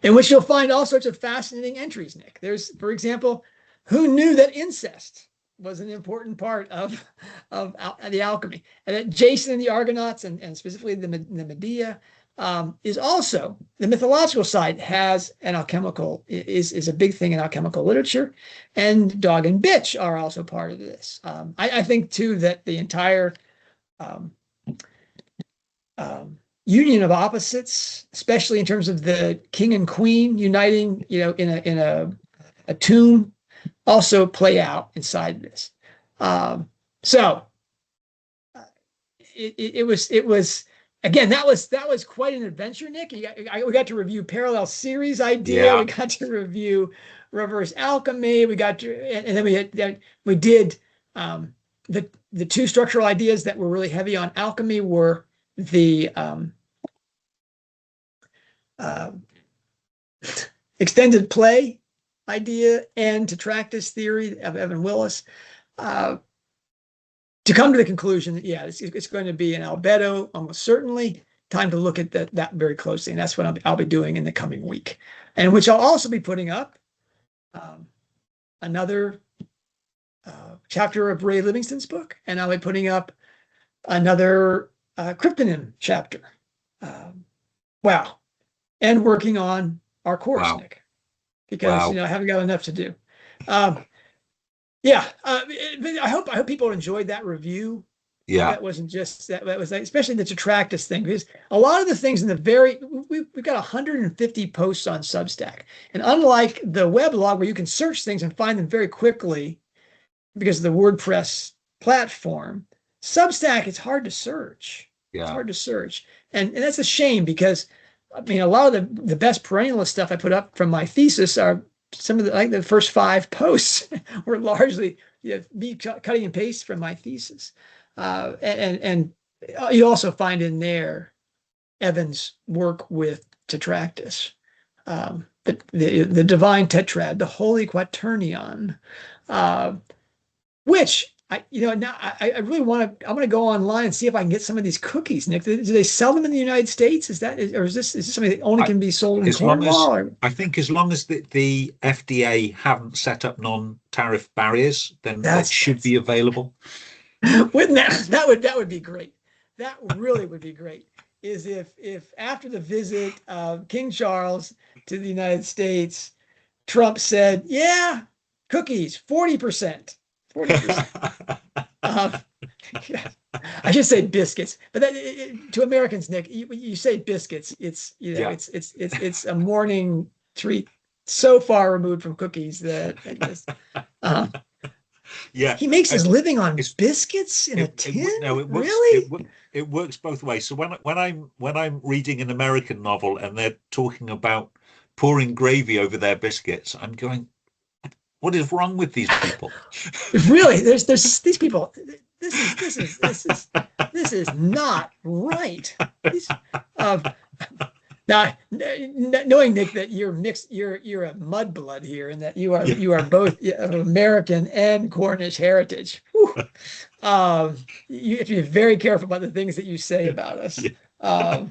in which you'll find all sorts of fascinating entries, Nick. There's, for example, who knew that incest was an important part of the alchemy, and that Jason and the Argonauts, and specifically the Medea, is also, the mythological side has an alchemical, is a big thing in alchemical literature, and dog and bitch are also part of this. I think too that the entire union of opposites, especially in terms of the king and queen uniting, in a tomb, also play out inside this. So it was again, that was quite an adventure, Nick. We got to review parallel series idea. Yeah. We got to review reverse alchemy. We got to, and then we did the two structural ideas that were really heavy on alchemy were the extended play idea and Tetractys theory of Evan Willis, to come to the conclusion that, it's going to be an albedo, almost certainly. Time to look at that very closely, and that's what I'll be doing in the coming week, and which I'll also be putting up another chapter of Ray Livingston's book, and I'll be putting up another cryptonym chapter. Wow. And working on our course, Wow. Nick, because I haven't got enough to do. I hope people enjoyed that review. Yeah. That wasn't just that was especially the Tetractys thing, because a lot of the things in we've got 150 posts on Substack, and unlike the weblog where you can search things and find them very quickly because of the WordPress platform, Substack, it's hard to search. Yeah. It's hard to search, and that's a shame, because a lot of the best perennialist stuff I put up from my thesis are some of the first 5 posts were largely me cutting and paste from my thesis. And you also find in there Evan's work with Tetractys, the divine tetrad, the holy quaternion, which now I really I'm going to go online and see if I can get some of these cookies, Nick. Do they sell them in the United States? Is this something that only can be sold in Cornwall? I think as long as the FDA haven't set up non-tariff barriers, then it should be available. Wouldn't that would be great. That really would be great. Is if after the visit of King Charles to the United States, Trump said, "Yeah, cookies, 40%. 40%. Yeah. I should say biscuits, but to Americans, Nick, you say biscuits, it's Yeah. it's a morning treat so far removed from cookies that it just uh, Yeah. he makes his And living on it's biscuits in a no, tin? it works. Really? It works both ways. So when I'm reading an American novel and they're talking about pouring gravy over their biscuits, I'm going, what is wrong with these people? Really? There's these people. This is not right. These now knowing Nick that you're mixed, you're a mudblood here, and that Yeah. you are both of American and Cornish heritage. Whew. You have to be very careful about the things that you say about us. Yeah.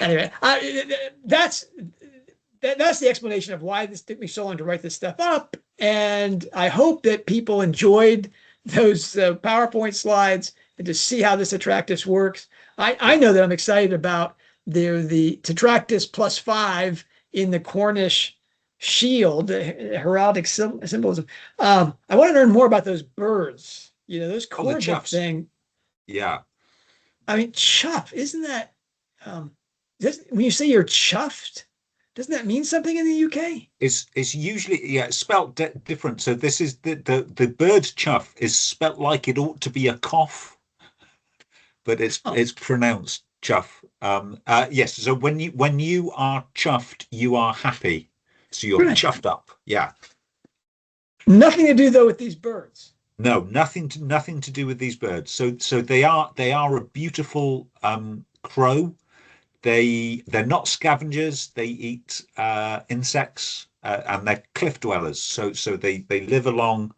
Anyway, that's the explanation of why this took me so long to write this stuff up. And I hope that people enjoyed those PowerPoint slides and to see how this Tetractys works. I know that I'm excited about the Tetractys +5 in the Cornish shield, heraldic symbolism. I want to learn more about those birds. Those Oh, the corvids chuffs. thing. Yeah. I mean, chuff, isn't that when you say you're chuffed, doesn't that mean something in the UK? It's usually, yeah, it's spelt different. So this is the bird chuff is spelt like it ought to be a cough, but it's Oh, it's pronounced chuff. Yes. So when you are chuffed, you are happy. So you're right. chuffed up. Yeah. Nothing to do though with these birds. No, nothing to do with these birds. So they are a beautiful crow. They're not scavengers. They eat insects, and they're cliff dwellers. So they live along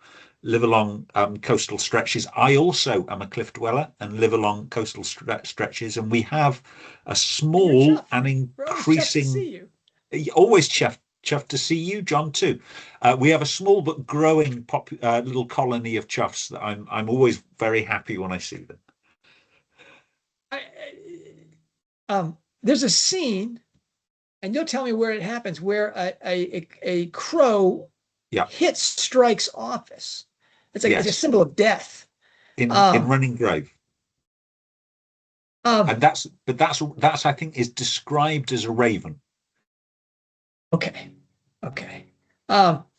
coastal stretches. I also am a cliff dweller and live along coastal stretches, and we have a And you're small chuffed. and We're always chuffed to increasing. see you. Always chuffed to see you, John, too. We have a small but growing little colony of chuffs that I'm always very happy when I see them. There's a scene, and you'll tell me where it happens, where a crow Yeah. strikes office. It's a Yes. symbol of death. In Um, Running Grove. um, And that's I think is described as a raven. okay, okay.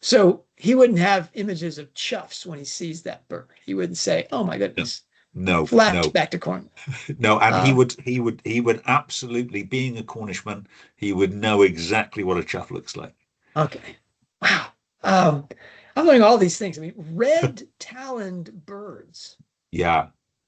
So he wouldn't have images of chuffs when he sees that bird. He wouldn't say, "Oh my No, goodness." no, no, Flashback to Cornwall. no. And he Uh, would he would he would absolutely, being a Cornishman, he would know exactly what a chuff looks like. okay. Wow. Um, I'm learning all these things. I mean, red taloned birds. Yeah.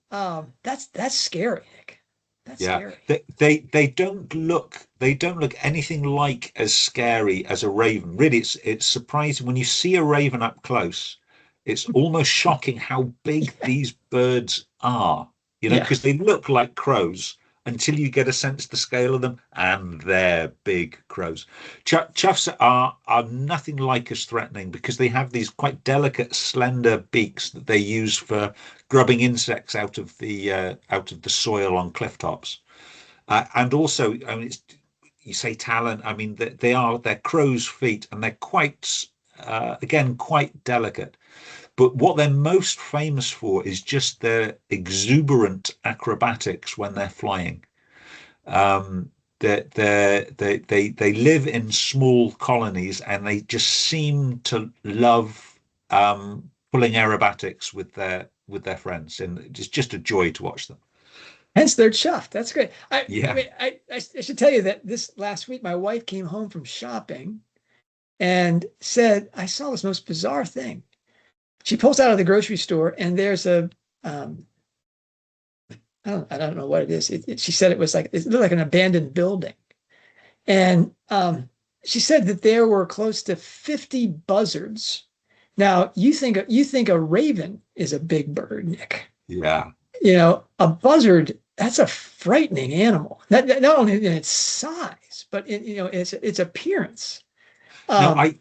That's scary, Nick. That's Yeah, scary. they don't look anything like as scary as a raven. Really, it's surprising when you see a raven up close. It's almost shocking how big Yeah. these birds are, Yeah. because they look like crows until you get a sense of the scale of them, and they're big crows. Chuffs are nothing like as threatening because they have these quite delicate, slender beaks that they use for grubbing insects out of the soil on cliff tops. And also, I mean, you say talon. I mean, they're crow's feet, and they're quite again quite delicate. But what they're most famous for is just their exuberant acrobatics when they're flying. Um, they live in small colonies, and they just seem to love pulling aerobatics with their friends, and it's just a joy to watch them. Hence they're chuffed. That's great. I Yeah. mean, I should tell you that this last week, my wife came home from shopping and said, I saw this most bizarre thing. She pulls out of the grocery store and there's um, I don't know what it is. She said it looked like an abandoned building. And she said that there were close to 50 buzzards. Now you think a raven is a big bird, Nick. Yeah. A buzzard, that's a frightening animal. Not only in its size, but its appearance. Now Um,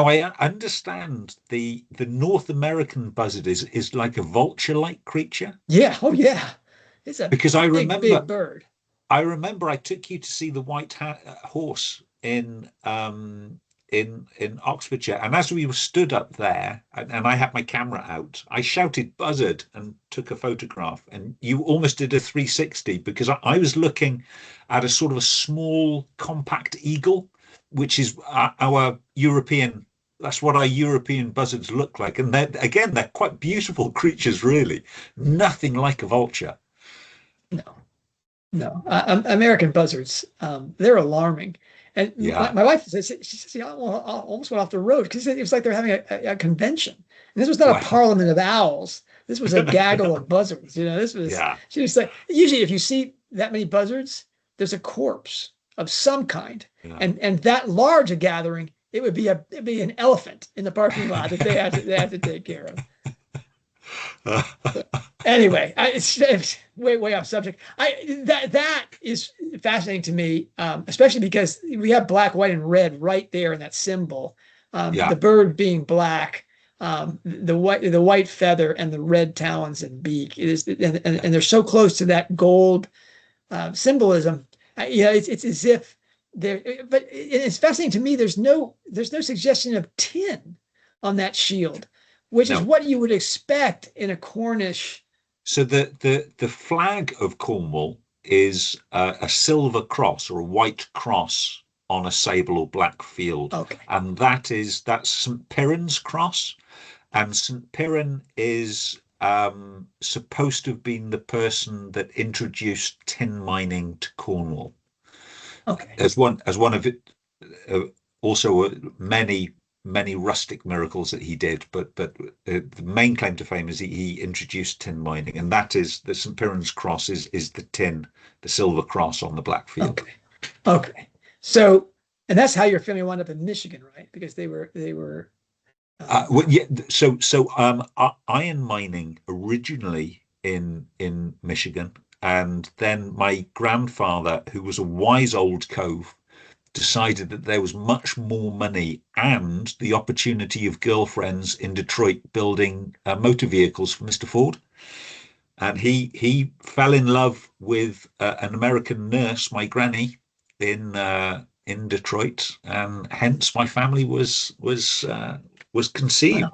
I understand the North American buzzard is like a vulture-like creature, yeah, oh yeah, it's a because I big, remember big bird. I remember I took you to see the white horse in in Oxfordshire. And as we were stood up there, and I had my camera out, I shouted buzzard and took a photograph. And you almost did a 360 because I was looking at a sort of a small compact eagle, which is our European. That's what our European buzzards look like. And they're quite beautiful creatures, really. Nothing like a vulture. No, no. American buzzards, they're alarming. And Yeah. my wife says, she says, I almost went off the road because it was like they're having a convention. And this was not Wow. a parliament of owls. This was a gaggle of buzzards. This was, Yeah. she was like, usually if you see that many buzzards, there's a corpse of some kind. Yeah. And that large a gathering, it'd be an elephant in the parking lot that they have to take care of. Anyway, it's way off subject. That is fascinating to me, especially because we have black, white, and red right there in that symbol. The bird being black, the white feather, and the red talons and beak. It is, and they're so close to that gold symbolism. It's as if they're. But it's fascinating to me. There's no suggestion of tin on that shield, which is what you would expect in a Cornish. So the flag of Cornwall is a silver cross or a white cross on a sable or black field. Okay. And that's St. Piran's cross. And St. Piran is supposed to have been the person that introduced tin mining to Cornwall. Okay. As one of it, also many rustic miracles that he did, but the main claim to fame is he introduced tin mining, and that is the St. Piran's cross is the silver cross on the black field. Okay. So, and that's how your family wound up in Michigan, right? Because they were. Well, yeah. So iron mining originally in Michigan, and then my grandfather, who was a wise old cove, decided that there was much more money and the opportunity of girlfriends in Detroit building motor vehicles for Mr. Ford. And he fell in love with an American nurse, my granny, in Detroit, and hence my family was conceived. Wow.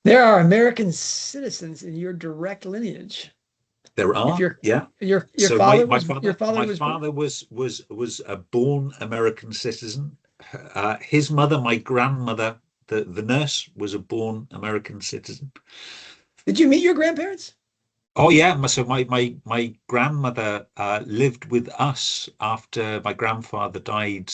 There are American citizens in your direct lineage. There are, Your so father my father was a born American citizen. His mother, my grandmother, the nurse, was a born American citizen. Did you meet your grandparents? Oh yeah, so my grandmother lived with us after my grandfather died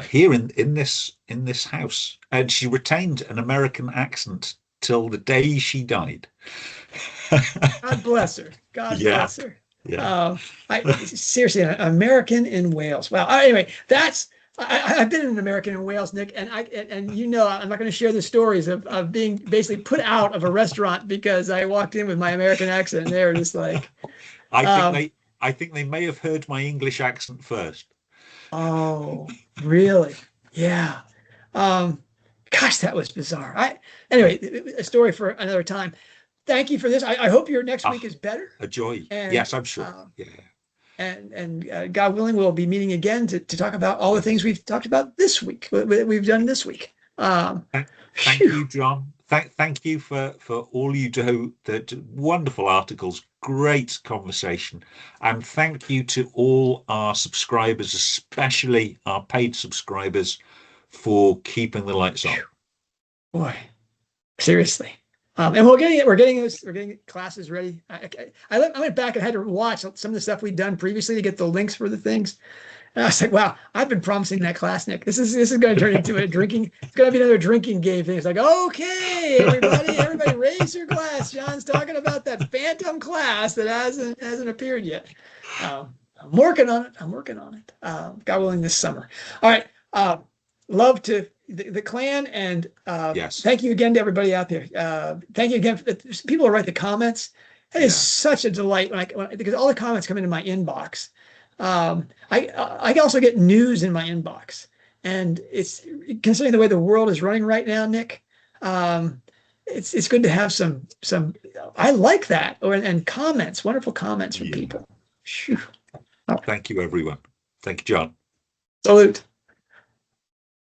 here in this house, and she retained an American accent till the day she died. God bless her. God bless her. Yeah. Seriously, an American in Wales. Wow. Anyway, I've been an American in Wales, Nick, and I'm not going to share the stories of being basically put out of a restaurant because I walked in with my American accent, and they were just like. I think they may have heard my English accent first. Oh, really? Yeah. Gosh, that was bizarre. Anyway, a story for another time. Thank you for this. I hope your next week is better. A joy. Yes, I'm sure. Yeah. And God willing, we'll be meeting again to talk about all the things we've talked about this week, we've done this week. Thank you, John. Thank you for all you do, the wonderful articles, great conversation. And thank you to all our subscribers, especially our paid subscribers, for keeping the lights on. Boy, seriously. And we're getting classes ready. I went back and had to watch some of the stuff we'd done previously to get the links for the things. And I was like, wow, I've been promising that class, Nick. This is going to turn into it's going to be another drinking game thing. It's like, okay, everybody raise your glass. John's talking about that phantom class that hasn't appeared yet. I'm working on it. God willing, this summer. All right. Love to the clan, and yes. Thank you again to everybody out there. Thank you again for people who write the comments. It is such a delight because all the comments come into my inbox. I also get news in my inbox, and it's considering the way the world is running right now, Nick. It's good to have some. I like that, and comments, wonderful comments from people. Phew. Thank you, everyone. Thank you, John. Salute.